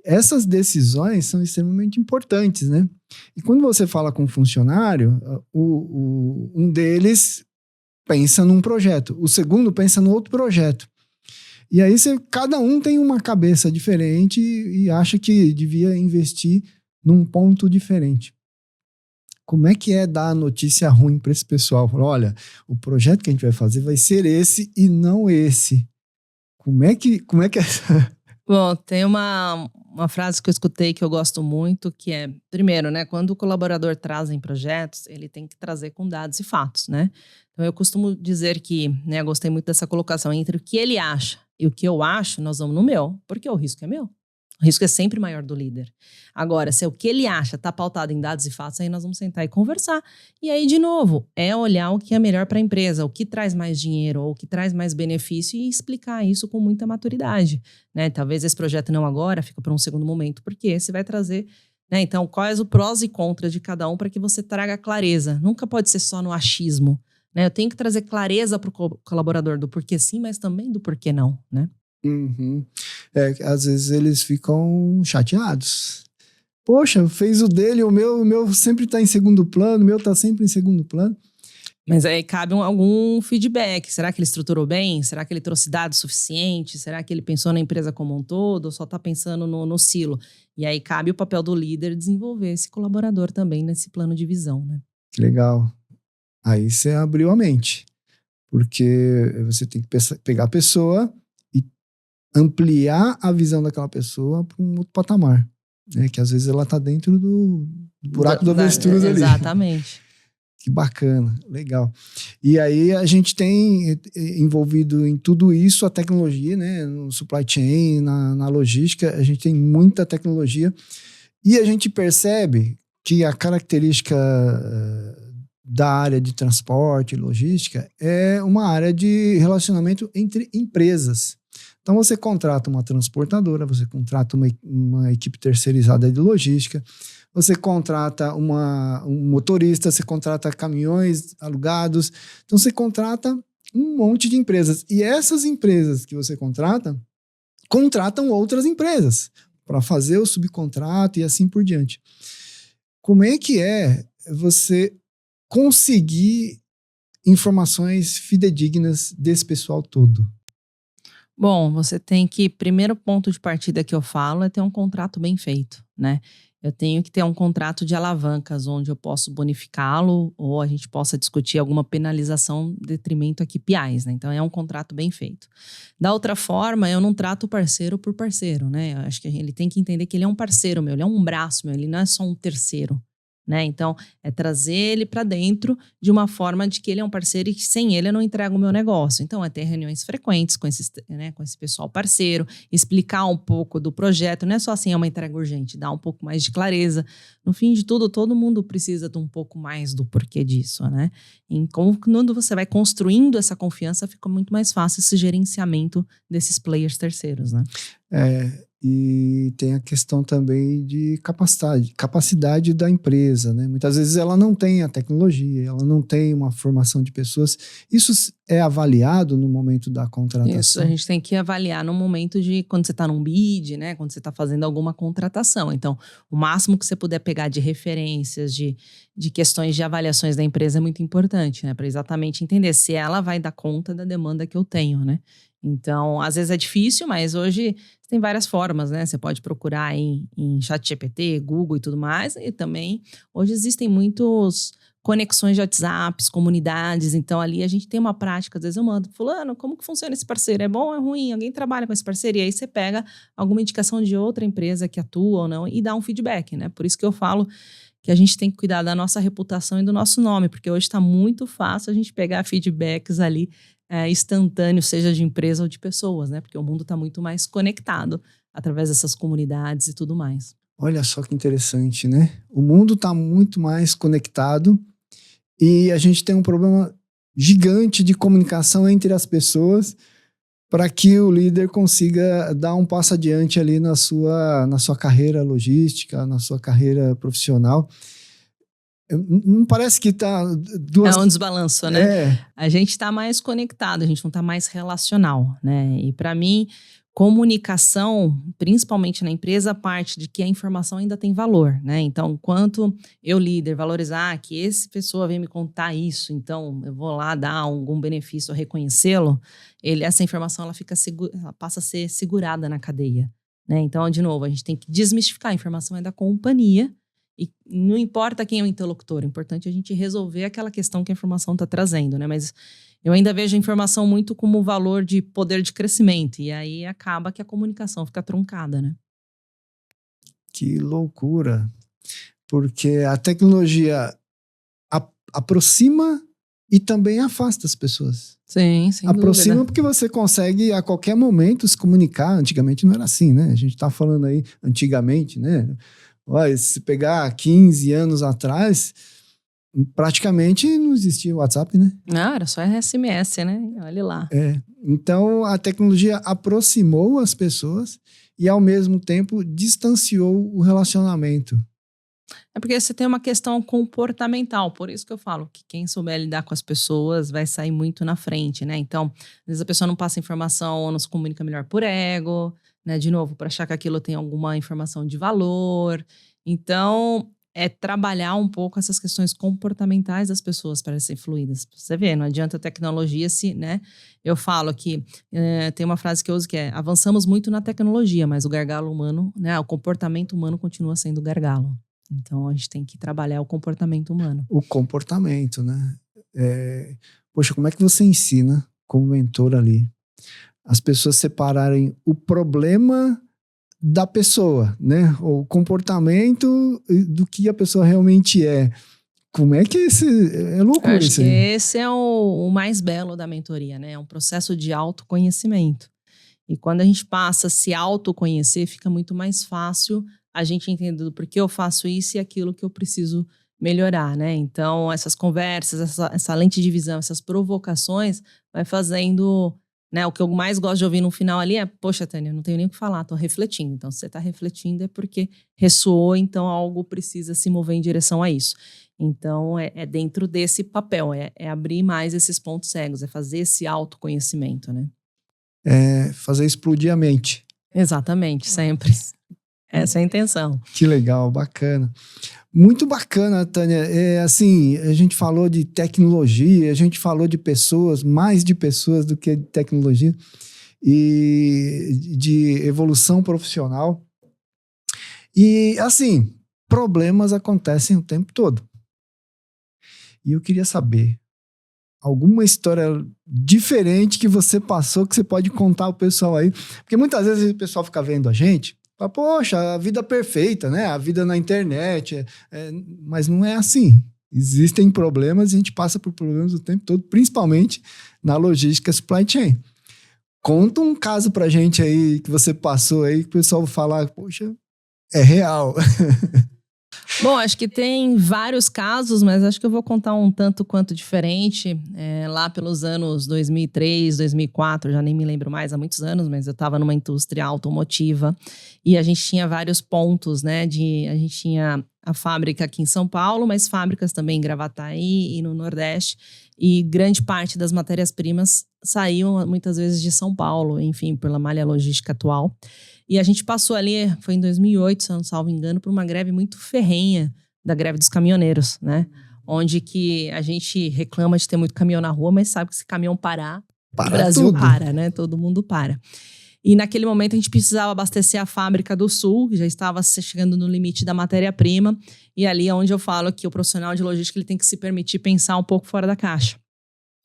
Essas decisões são extremamente importantes, né? E quando você fala com um funcionário, um deles pensa num projeto, o segundo pensa no outro projeto. E aí cada um tem uma cabeça diferente e acha que devia investir num ponto diferente. Como é que é dar a notícia ruim para esse pessoal? Falar, olha, o projeto que a gente vai fazer vai ser esse e não esse. Como é que é? Bom, tem uma frase que eu escutei que eu gosto muito, que é, primeiro, né, quando o colaborador traz em projetos, ele tem que trazer com dados e fatos, né? Então, eu costumo dizer que, né, eu gostei muito dessa colocação, entre o que ele acha e o que eu acho, nós vamos no meu, porque o risco é meu. O risco é sempre maior do líder. Agora, se é o que ele acha está pautado em dados e fatos, aí nós vamos sentar e conversar. E aí, de novo, é olhar o que é melhor para a empresa, o que traz mais dinheiro, ou o que traz mais benefício e explicar isso com muita maturidade, né? Talvez esse projeto não agora, fica para um segundo momento, porque você vai trazer, né? Então, quais os prós e contras de cada um para que você traga clareza. Nunca pode ser só no achismo, né? Eu tenho que trazer clareza para o colaborador do porquê sim, mas também do porquê não, né? Uhum. Às vezes eles ficam chateados. Poxa, fez o dele, o meu sempre está em segundo plano, o meu está sempre em segundo plano. Mas aí cabe algum feedback. Será que ele estruturou bem? Será que ele trouxe dados suficientes? Será que ele pensou na empresa como um todo ou só está pensando no silo? E aí cabe o papel do líder desenvolver esse colaborador também nesse plano de visão, né? Que legal. Aí você abriu a mente. Porque você tem que pegar a pessoa e ampliar a visão daquela pessoa para um outro patamar. Né? Que às vezes ela está dentro do buraco do avestruz ali. Exatamente. Que bacana, legal. E aí a gente tem envolvido em tudo isso a tecnologia, né? No supply chain, na logística, a gente tem muita tecnologia e a gente percebe que a característica da área de transporte e logística é uma área de relacionamento entre empresas. Então você contrata uma transportadora, você contrata uma equipe terceirizada de logística, você contrata um motorista, você contrata caminhões alugados. Então, você contrata um monte de empresas. E essas empresas que você contrata, contratam outras empresas para fazer o subcontrato e assim por diante. Como é que é você conseguir informações fidedignas desse pessoal todo? Bom, você tem que, primeiro ponto de partida que eu falo é ter um contrato bem feito, né? Eu tenho que ter um contrato de alavancas onde eu posso bonificá-lo ou a gente possa discutir alguma penalização em detrimento a KPIs, né? Então, é um contrato bem feito. Da outra forma, eu não trato o parceiro por parceiro, né? Eu acho que ele tem que entender que ele é um parceiro meu, ele é um braço meu, ele não é só um terceiro. Né? Então, é trazer ele para dentro de uma forma de que ele é um parceiro e que sem ele eu não entrego o meu negócio. Então, é ter reuniões frequentes com esse pessoal parceiro, explicar um pouco do projeto. Não é só assim, é uma entrega urgente, dar um pouco mais de clareza. No fim de tudo, todo mundo precisa de um pouco mais do porquê disso, né? E quando você vai construindo essa confiança, fica muito mais fácil esse gerenciamento desses players terceiros, né? E tem a questão também de capacidade da empresa, né? Muitas vezes ela não tem a tecnologia, ela não tem uma formação de pessoas. Isso é avaliado no momento da contratação? Isso, a gente tem que avaliar no momento de quando você está num bid, né? Quando você está fazendo alguma contratação. Então, o máximo que você puder pegar de referências, de questões de avaliações da empresa é muito importante, né? Para exatamente entender se ela vai dar conta da demanda que eu tenho, né? Então, às vezes é difícil, mas hoje tem várias formas, né? Você pode procurar em ChatGPT, Google e tudo mais. E também, hoje existem muitos conexões de WhatsApps, comunidades. Então, ali a gente tem uma prática. Às vezes eu mando, fulano, como que funciona esse parceiro? É bom ou é ruim? Alguém trabalha com esse parceiro? E aí você pega alguma indicação de outra empresa que atua ou não e dá um feedback, né? Por isso que eu falo que a gente tem que cuidar da nossa reputação e do nosso nome, porque hoje está muito fácil a gente pegar feedbacks ali instantâneo, seja de empresa ou de pessoas, né? Porque o mundo está muito mais conectado através dessas comunidades e tudo mais. Olha só que interessante, né? O mundo está muito mais conectado e a gente tem um problema gigante de comunicação entre as pessoas para que o líder consiga dar um passo adiante ali na sua carreira logística, na sua carreira profissional. Não parece que tá duas... É um desbalanço, né? A gente está mais conectado, a gente não está mais relacional, né? E para mim, comunicação, principalmente na empresa, parte de que a informação ainda tem valor, né? Então, quanto eu, líder, valorizar que essa pessoa vem me contar isso, então eu vou lá dar algum benefício, reconhecê-lo, essa informação ela passa a ser segurada na cadeia, né? Então, de novo, a gente tem que desmistificar, a informação é da companhia. E não importa quem é o interlocutor, é importante a gente resolver aquela questão que a informação está trazendo, né? Mas eu ainda vejo a informação muito como valor de poder de crescimento. E aí acaba que a comunicação fica truncada, né? Que loucura! Porque a tecnologia aproxima e também afasta as pessoas. Sim, sem aproxima dúvida. Porque você consegue a qualquer momento se comunicar. Antigamente não era assim, né? A gente está falando aí antigamente, né? Olha, se pegar 15 anos atrás, praticamente não existia o WhatsApp, né? Não, era só SMS, né? Olha lá. Então, a tecnologia aproximou as pessoas e, ao mesmo tempo, distanciou o relacionamento. É porque você tem uma questão comportamental, por isso que eu falo que quem souber lidar com as pessoas vai sair muito na frente, né? Então, às vezes a pessoa não passa informação ou não se comunica melhor por ego, né? De novo, para achar que aquilo tem alguma informação de valor. Então, é trabalhar um pouco essas questões comportamentais das pessoas para serem fluídas. Você vê, não adianta a tecnologia se, né? Eu falo que tem uma frase que eu uso que é: avançamos muito na tecnologia, mas o gargalo humano, né? O comportamento humano continua sendo gargalo. Então, a gente tem que trabalhar o comportamento humano. O comportamento, né? Poxa, como é que você ensina, como mentor ali, as pessoas separarem o problema da pessoa, né? O comportamento do que a pessoa realmente é. Como é que é loucura isso aí? Eu acho que esse é o mais belo da mentoria, né? É um processo de autoconhecimento. E quando a gente passa a se autoconhecer, fica muito mais fácil a gente entender do porquê eu faço isso e aquilo que eu preciso melhorar, né? Então, essas conversas, essa lente de visão, essas provocações, vai fazendo, né? O que eu mais gosto de ouvir no final ali é: poxa, Tânia, não tenho nem o que falar, tô refletindo. Então, se você tá refletindo é porque ressoou, então algo precisa se mover em direção a isso. Então, é dentro desse papel, é abrir mais esses pontos cegos, é fazer esse autoconhecimento, né? É fazer explodir a mente. Exatamente, sempre. Essa é a intenção. Que legal, bacana. Muito bacana, Tânia. Assim, a gente falou de tecnologia, a gente falou de pessoas, mais de pessoas do que de tecnologia, e de evolução profissional. E, assim, problemas acontecem o tempo todo. E eu queria saber alguma história diferente que você passou, que você pode contar ao pessoal aí. Porque muitas vezes o pessoal fica vendo a gente, fala: poxa, a vida perfeita, né? A vida na internet. Mas não é assim. Existem problemas e a gente passa por problemas o tempo todo, principalmente na logística supply chain. Conta um caso pra gente aí que você passou aí, que o pessoal vai falar: poxa, é real. Bom, acho que tem vários casos, mas acho que eu vou contar um tanto quanto diferente. Lá pelos anos 2003, 2004, já nem me lembro mais, há muitos anos, mas eu estava numa indústria automotiva e a gente tinha vários pontos, né? A gente tinha a fábrica aqui em São Paulo, mas fábricas também em Gravataí e no Nordeste. E grande parte das matérias-primas saíam muitas vezes de São Paulo, enfim, pela malha logística atual. E a gente passou ali, foi em 2008, se eu não salvo engano, por uma greve muito ferrenha da greve dos caminhoneiros, né? Onde que a gente reclama de ter muito caminhão na rua, mas sabe que se caminhão parar, o Brasil tudo. para, né? Todo mundo para. E naquele momento a gente precisava abastecer a fábrica do Sul, que já estava chegando no limite da matéria-prima. E ali é onde eu falo que o profissional de logística ele tem que se permitir pensar um pouco fora da caixa.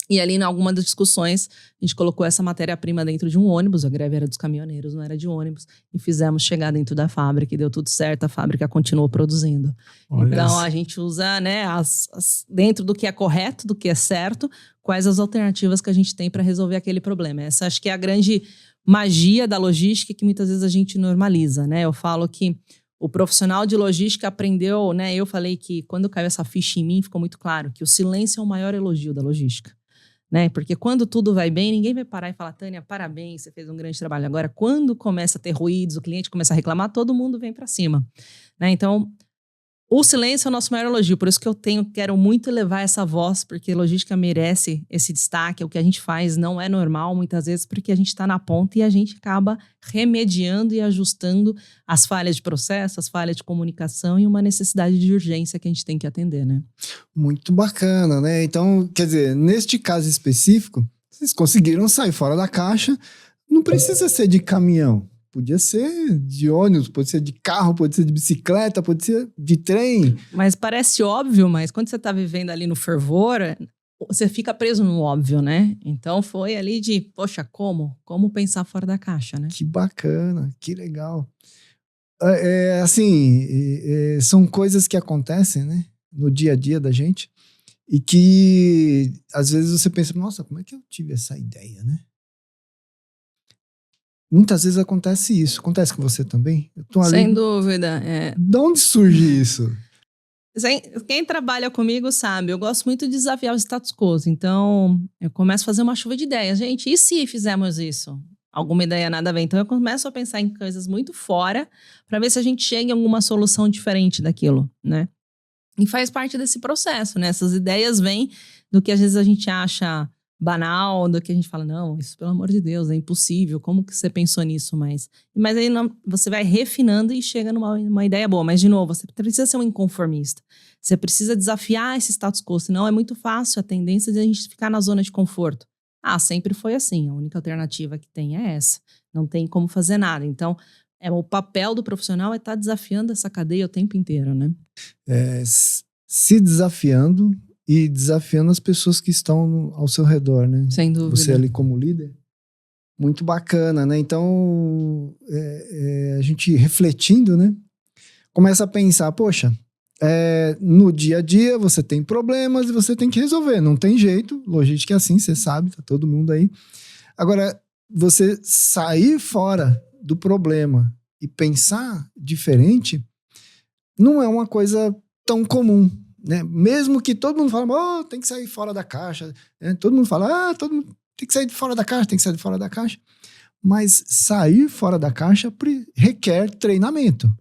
E ali, em alguma das discussões, a gente colocou essa matéria-prima dentro de um ônibus, a greve era dos caminhoneiros, não era de ônibus, e fizemos chegar dentro da fábrica e deu tudo certo, a fábrica continuou produzindo. Olha então, isso. a gente usa, né, dentro do que é correto, do que é certo, quais as alternativas que a gente tem para resolver aquele problema. Essa acho que é a grande magia da logística que muitas vezes a gente normaliza, né? Eu falo que o profissional de logística aprendeu, né? Eu falei que quando caiu essa ficha em mim, ficou muito claro que o silêncio é o maior elogio da logística. Né? Porque quando tudo vai bem, ninguém vai parar e falar, Tânia, parabéns, você fez um grande trabalho. Agora, quando começa a ter ruídos, o cliente começa a reclamar, todo mundo vem para cima. Né? Então, o silêncio é o nosso maior elogio. Por isso que quero muito elevar essa voz, porque logística merece esse destaque. O que a gente faz não é normal, muitas vezes, porque a gente está na ponta e a gente acaba remediando e ajustando as falhas de processo, as falhas de comunicação e uma necessidade de urgência que a gente tem que atender, né? Muito bacana, né? Então, quer dizer, neste caso específico, vocês conseguiram sair fora da caixa. Não precisa ser de caminhão. Podia ser de ônibus, pode ser de carro, pode ser de bicicleta, pode ser de trem. Mas parece óbvio, mas quando você está vivendo ali no fervor, você fica preso no óbvio, né? Então foi ali de, poxa, como? Como pensar fora da caixa, né? Que bacana, que legal. Assim, são coisas que acontecem, né? No dia a dia da gente. E que, às vezes, você pensa, nossa, como é que eu tive essa ideia, né? Muitas vezes acontece isso. Acontece com você também? Eu tô ali... Sem dúvida. De onde surge isso? Quem trabalha comigo sabe, eu gosto muito de desafiar o status quo. Então, eu começo a fazer uma chuva de ideias. Gente, e se fizermos isso? Alguma ideia nada a ver. Então, eu começo a pensar em coisas muito fora para ver se a gente chega em alguma solução diferente daquilo, né? E faz parte desse processo, né? Essas ideias vêm do que às vezes a gente acha banal, do que a gente fala, não, isso pelo amor de Deus, é impossível, como que você pensou nisso? Mas aí você vai refinando e chega numa ideia boa. Mas, de novo, você precisa ser um inconformista. Você precisa desafiar esse status quo, senão é muito fácil a tendência de a gente ficar na zona de conforto. Sempre foi assim, a única alternativa que tem é essa. Não tem como fazer nada. Então, o papel do profissional é estar desafiando essa cadeia o tempo inteiro, né? Se desafiando e desafiando as pessoas que estão ao seu redor, né? Sem dúvida. Você ali como líder. Muito bacana, né? Então, a gente refletindo, né? Começa a pensar, poxa, no dia a dia você tem problemas e você tem que resolver. Não tem jeito, logística é assim, você sabe, tá todo mundo aí. Agora, você sair fora do problema e pensar diferente não é uma coisa tão comum, né? Mesmo que todo mundo fale, tem que sair fora da caixa, né? Todo mundo fala, todo mundo tem que sair de fora da caixa, tem que sair de fora da caixa. Mas sair fora da caixa requer treinamento.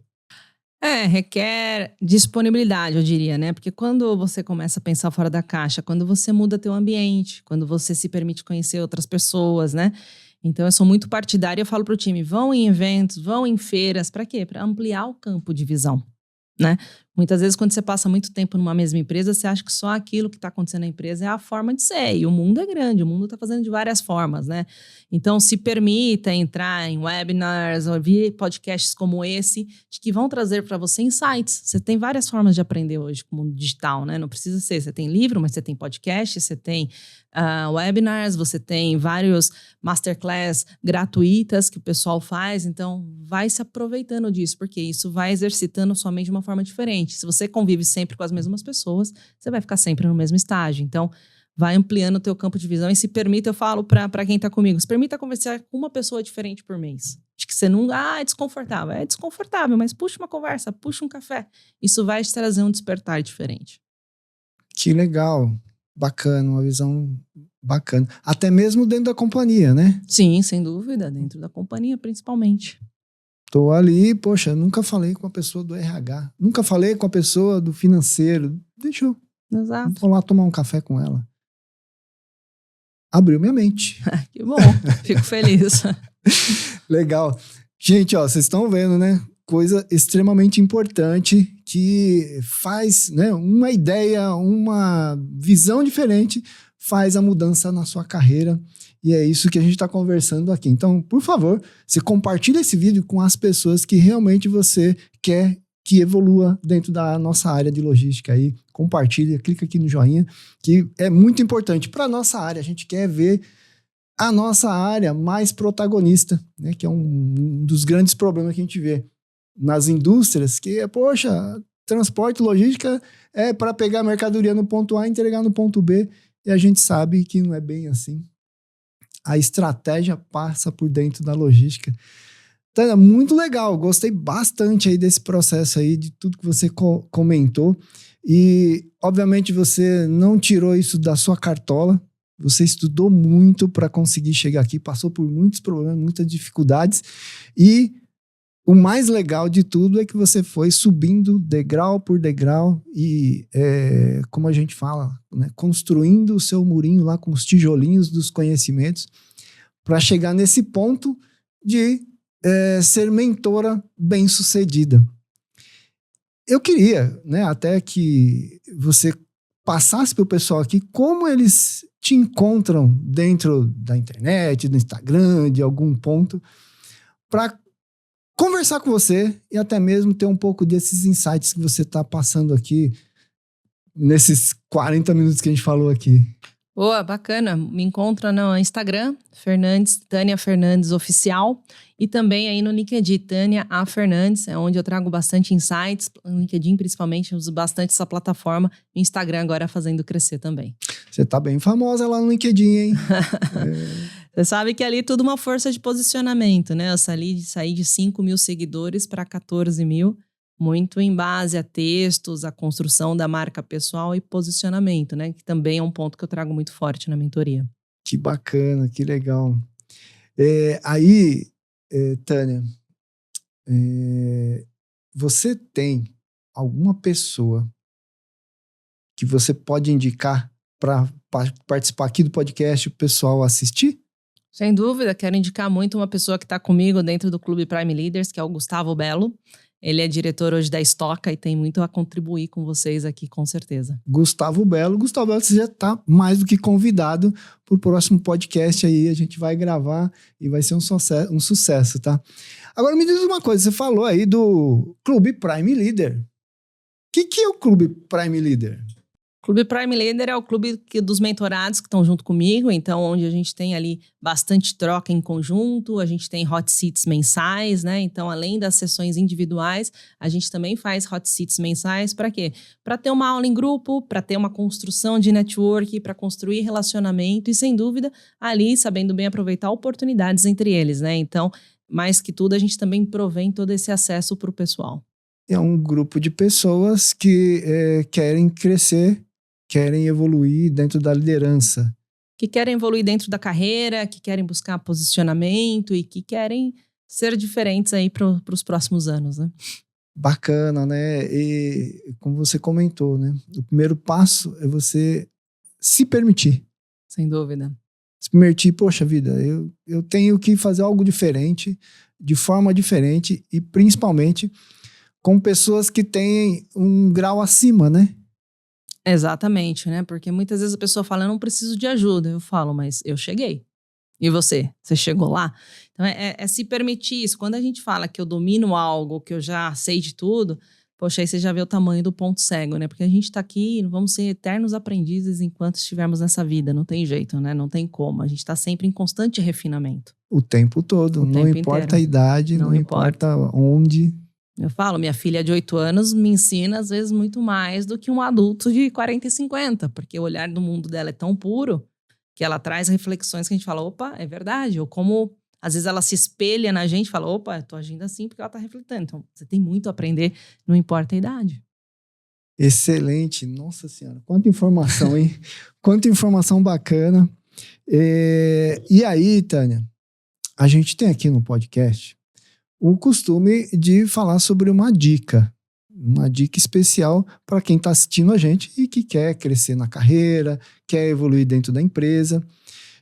Requer disponibilidade, eu diria, né? Porque quando você começa a pensar fora da caixa, quando você muda teu ambiente, quando você se permite conhecer outras pessoas, né? Então, eu sou muito partidária, eu falo pro time, vão em eventos, vão em feiras, para quê? Para ampliar o campo de visão, né? Muitas vezes, quando você passa muito tempo numa mesma empresa, você acha que só aquilo que está acontecendo na empresa é a forma de ser. E o mundo é grande, o mundo está fazendo de várias formas, né? Então, se permita entrar em webinars, ouvir podcasts como esse, de que vão trazer para você insights. Você tem várias formas de aprender hoje com o mundo digital, né? Não precisa ser, você tem livro, mas você tem podcast, você tem webinars, você tem vários masterclass gratuitas que o pessoal faz. Então, vai se aproveitando disso, porque isso vai exercitando sua mente de uma forma diferente. Se você convive sempre com as mesmas pessoas, você vai ficar sempre no mesmo estágio. Então, vai ampliando o teu campo de visão e se permita, eu falo para quem tá comigo, se permita conversar com uma pessoa diferente por mês. Acho que você não... é desconfortável. É desconfortável, mas puxa uma conversa, puxa um café. Isso vai te trazer um despertar diferente. Que legal. Bacana, uma visão bacana. Até mesmo dentro da companhia, né? Sim, sem dúvida. Dentro da companhia, principalmente. Tô ali, poxa, nunca falei com a pessoa do RH. Nunca falei com a pessoa do financeiro. Deixa eu... Exato. Vou lá tomar um café com ela. Abriu minha mente. Que bom, fico feliz. Legal. Gente, ó, vocês estão vendo, né? Coisa extremamente importante que faz, né, uma ideia, uma visão diferente, faz a mudança na sua carreira. E é isso que a gente está conversando aqui. Então, por favor, você compartilha esse vídeo com as pessoas que realmente você quer que evolua dentro da nossa área de logística aí. Compartilha, clica aqui no joinha, que é muito importante para a nossa área. A gente quer ver a nossa área mais protagonista, né? Que é um dos grandes problemas que a gente vê nas indústrias, que é, poxa, transporte e logística é para pegar a mercadoria no ponto A e entregar no ponto B, e a gente sabe que não é bem assim. A estratégia passa por dentro da logística. Então, é muito legal, gostei bastante aí desse processo aí, de tudo que você comentou. E, obviamente, você não tirou isso da sua cartola, você estudou muito para conseguir chegar aqui, passou por muitos problemas, muitas dificuldades. E o mais legal de tudo é que você foi subindo degrau por degrau e, como a gente fala, né, construindo o seu murinho lá com os tijolinhos dos conhecimentos para chegar nesse ponto de ser mentora bem-sucedida. Eu queria, né, até que você passasse para o pessoal aqui como eles te encontram dentro da internet, do Instagram, de algum ponto, para conversar com você e até mesmo ter um pouco desses insights que você está passando aqui nesses 40 minutos que a gente falou aqui. Boa, bacana. Me encontra no Instagram, Tânia Fernandes Oficial, e também aí no LinkedIn, Tânia A. Fernandes, é onde eu trago bastante insights, no LinkedIn principalmente, eu uso bastante essa plataforma, o Instagram agora fazendo crescer também. Você tá bem famosa lá no LinkedIn, hein? Você sabe que ali é tudo uma força de posicionamento, né? Eu saí de 5 mil seguidores para 14 mil, muito em base a textos, a construção da marca pessoal e posicionamento, né? Que também é um ponto que eu trago muito forte na mentoria. Que bacana, que legal. Tânia, você tem alguma pessoa que você pode indicar para participar aqui do podcast, o pessoal assistir? Sem dúvida, quero indicar muito uma pessoa que está comigo dentro do Clube Prime Leaders, que é o Gustavo Belo. Ele é diretor hoje da Estoca e tem muito a contribuir com vocês aqui, com certeza. Gustavo Belo, você já está mais do que convidado para o próximo podcast aí. A gente vai gravar e vai ser um sucesso, tá? Agora me diz uma coisa, você falou aí do Clube Prime Leader. O que é o Clube Prime Leader? Clube Prime Leader é o clube dos mentorados que estão junto comigo, então onde a gente tem ali bastante troca em conjunto, a gente tem hot seats mensais, né? Então, além das sessões individuais, a gente também faz hot seats mensais para quê? Para ter uma aula em grupo, para ter uma construção de network, para construir relacionamento e, sem dúvida, ali sabendo bem aproveitar oportunidades entre eles, né? Então, mais que tudo, a gente também provém todo esse acesso para o pessoal. É um grupo de pessoas que querem crescer, querem evoluir dentro da liderança. Que querem evoluir dentro da carreira, que querem buscar posicionamento e que querem ser diferentes aí para os próximos anos, né? Bacana, né? E como você comentou, né? O primeiro passo é você se permitir. Sem dúvida. Se permitir, poxa vida, eu tenho que fazer algo diferente, de forma diferente e principalmente com pessoas que têm um grau acima, né? Exatamente, né? Porque muitas vezes a pessoa fala, eu não preciso de ajuda. Eu falo, mas eu cheguei. E você? Você chegou lá? Então é se permitir isso. Quando a gente fala que eu domino algo, que eu já sei de tudo, poxa, aí você já vê o tamanho do ponto cego, né? Porque a gente tá aqui, vamos ser eternos aprendizes enquanto estivermos nessa vida. Não tem jeito, né? Não tem como. A gente tá sempre em constante refinamento. O tempo todo. Não importa a idade, não importa onde. Eu falo, minha filha de 8 anos me ensina, às vezes, muito mais do que um adulto de 40 e 50, porque o olhar do mundo dela é tão puro que ela traz reflexões que a gente fala, opa, é verdade. Ou como, às vezes, ela se espelha na gente e fala, opa, eu tô agindo assim porque ela tá refletindo. Então, você tem muito a aprender, não importa a idade. Excelente. Nossa Senhora, quanta informação, hein? Quanta informação bacana. E aí, Tânia, a gente tem aqui no podcast o costume de falar sobre uma dica especial para quem está assistindo a gente e que quer crescer na carreira, quer evoluir dentro da empresa.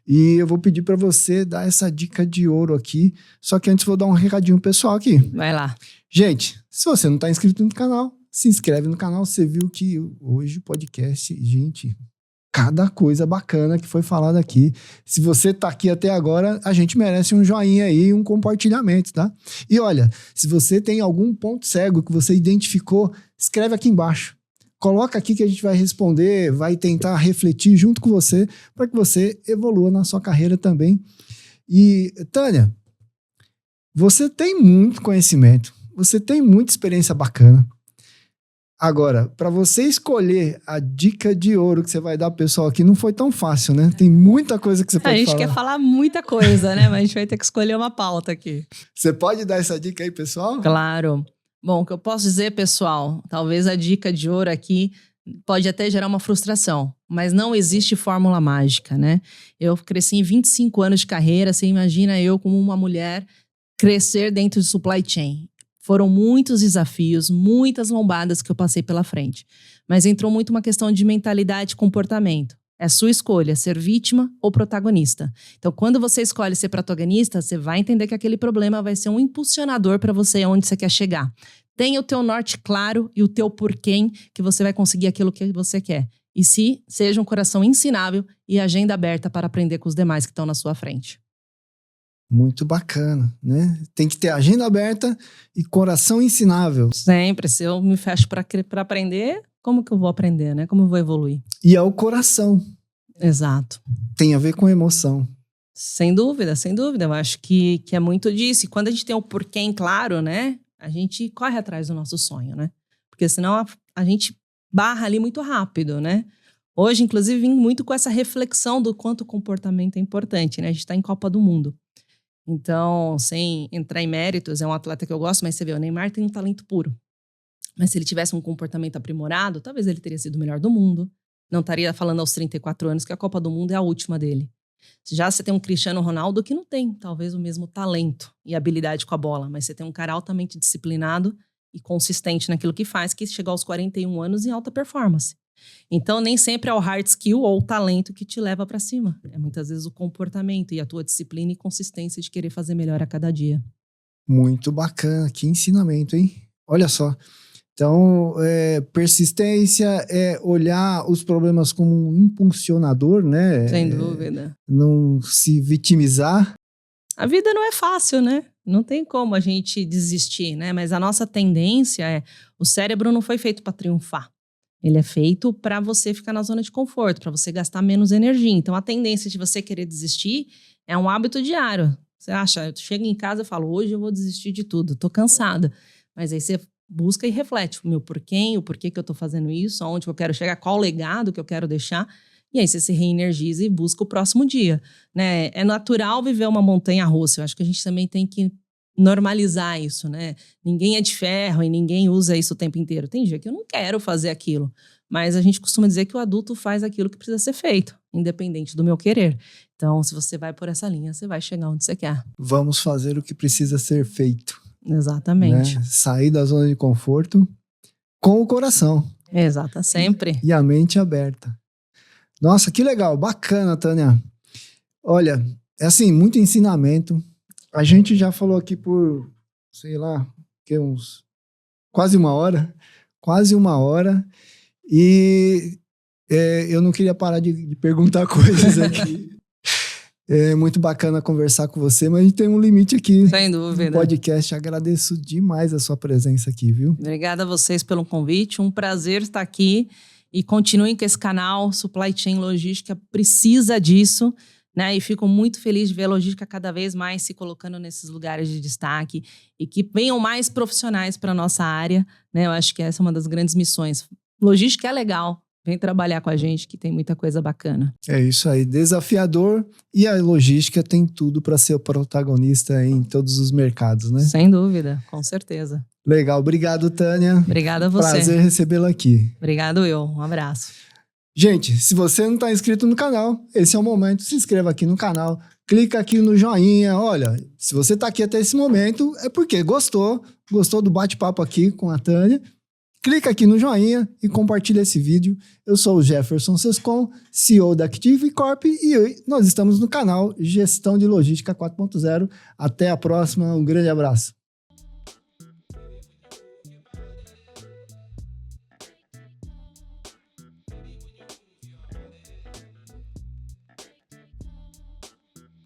E eu vou pedir para você dar essa dica de ouro aqui, só que antes vou dar um recadinho pessoal aqui. Vai lá. Gente, se você não está inscrito no canal, se inscreve no canal. Você viu que hoje o podcast, gente, cada coisa bacana que foi falada aqui. Se você tá aqui até agora, a gente merece um joinha aí e um compartilhamento, tá? E olha, se você tem algum ponto cego que você identificou, escreve aqui embaixo. Coloca aqui que a gente vai responder, vai tentar refletir junto com você para que você evolua na sua carreira também. E, Tânia, você tem muito conhecimento, você tem muita experiência bacana. Agora, para você escolher a dica de ouro que você vai dar pro pessoal aqui, não foi tão fácil, né? Tem muita coisa que você pode falar. A gente quer falar muita coisa, né? Mas a gente vai ter que escolher uma pauta aqui. Você pode dar essa dica aí, pessoal? Claro. Bom, o que eu posso dizer, pessoal, talvez a dica de ouro aqui pode até gerar uma frustração, mas não existe fórmula mágica, né? Eu cresci em 25 anos de carreira, você imagina eu como uma mulher crescer dentro de supply chain. Foram muitos desafios, muitas lombadas que eu passei pela frente. Mas entrou muito uma questão de mentalidade e comportamento. É a sua escolha, ser vítima ou protagonista. Então, quando você escolhe ser protagonista, você vai entender que aquele problema vai ser um impulsionador para você onde você quer chegar. Tenha o teu norte claro e o teu porquê que você vai conseguir aquilo que você quer. E seja um coração ensinável e agenda aberta para aprender com os demais que estão na sua frente. Muito bacana, né? Tem que ter agenda aberta e coração ensinável. Sempre. Se eu me fecho para aprender, como que eu vou aprender, né? Como eu vou evoluir? E é o coração. Exato. Tem a ver com emoção. Sem dúvida, sem dúvida. Eu acho que é muito disso. E quando a gente tem o porquê em claro, né? A gente corre atrás do nosso sonho, né? Porque senão a gente barra ali muito rápido, né? Hoje, inclusive, vim muito com essa reflexão do quanto o comportamento é importante, né? A gente está em Copa do Mundo. Então, sem entrar em méritos, é um atleta que eu gosto, mas você vê, o Neymar tem um talento puro. Mas se ele tivesse um comportamento aprimorado, talvez ele teria sido o melhor do mundo. Não estaria falando aos 34 anos que a Copa do Mundo é a última dele. Já você tem um Cristiano Ronaldo que não tem, talvez, o mesmo talento e habilidade com a bola, mas você tem um cara altamente disciplinado e consistente naquilo que faz, que chega aos 41 anos em alta performance. Então, nem sempre é o hard skill ou o talento que te leva para cima. É muitas vezes o comportamento e a tua disciplina e consistência de querer fazer melhor a cada dia. Muito bacana, que ensinamento, hein? Olha só. Então, persistência é olhar os problemas como um impulsionador, né? Sem dúvida. Não se vitimizar. A vida não é fácil, né? Não tem como a gente desistir, né? Mas a nossa tendência é... O cérebro não foi feito para triunfar. Ele é feito para você ficar na zona de conforto, para você gastar menos energia. Então, a tendência de você querer desistir é um hábito diário. Você acha, eu chego em casa e falo, hoje eu vou desistir de tudo, tô cansada. Mas aí você busca e reflete o meu porquê, o porquê que eu tô fazendo isso, aonde que eu quero chegar, qual o legado que eu quero deixar. E aí você se reenergiza e busca o próximo dia, né? É natural viver uma montanha-russa. Eu acho que a gente também tem que normalizar isso, né? Ninguém é de ferro e ninguém usa isso o tempo inteiro. Tem dia que eu não quero fazer aquilo, mas a gente costuma dizer que o adulto faz aquilo que precisa ser feito, independente do meu querer. Então, se você vai por essa linha, você vai chegar onde você quer. Vamos fazer o que precisa ser feito. Exatamente. Né? Sair da zona de conforto com o coração. Exato, sempre. E a mente aberta. Nossa, que legal, bacana, Tânia. Olha, é assim, muito ensinamento. A gente já falou aqui por, sei lá, quase uma hora. E eu não queria parar de perguntar coisas aqui. É muito bacana conversar com você, mas a gente tem um limite aqui. Sem dúvida. No podcast. Agradeço demais a sua presença aqui, viu? Obrigada a vocês pelo convite. Um prazer estar aqui. E continuem com esse canal. Supply Chain Logística precisa disso. né? E fico muito feliz de ver a logística cada vez mais se colocando nesses lugares de destaque e que venham mais profissionais para a nossa área, né? Eu acho que essa é uma das grandes missões. Logística é legal, vem trabalhar com a gente que tem muita coisa bacana. É isso aí, desafiador, e a logística tem tudo para ser o protagonista em todos os mercados, né? Sem dúvida, com certeza. Legal, obrigado, Tânia. Obrigada a você. Prazer recebê-la aqui. Obrigado eu, um abraço. Gente, se você não está inscrito no canal, esse é o momento, se inscreva aqui no canal, clica aqui no joinha. Olha, se você está aqui até esse momento, é porque gostou do bate-papo aqui com a Tânia. Clica aqui no joinha e compartilha esse vídeo. Eu sou o Jefferson Sescon, CEO da Active Corp, e nós estamos no canal Gestão de Logística 4.0. Até a próxima, um grande abraço.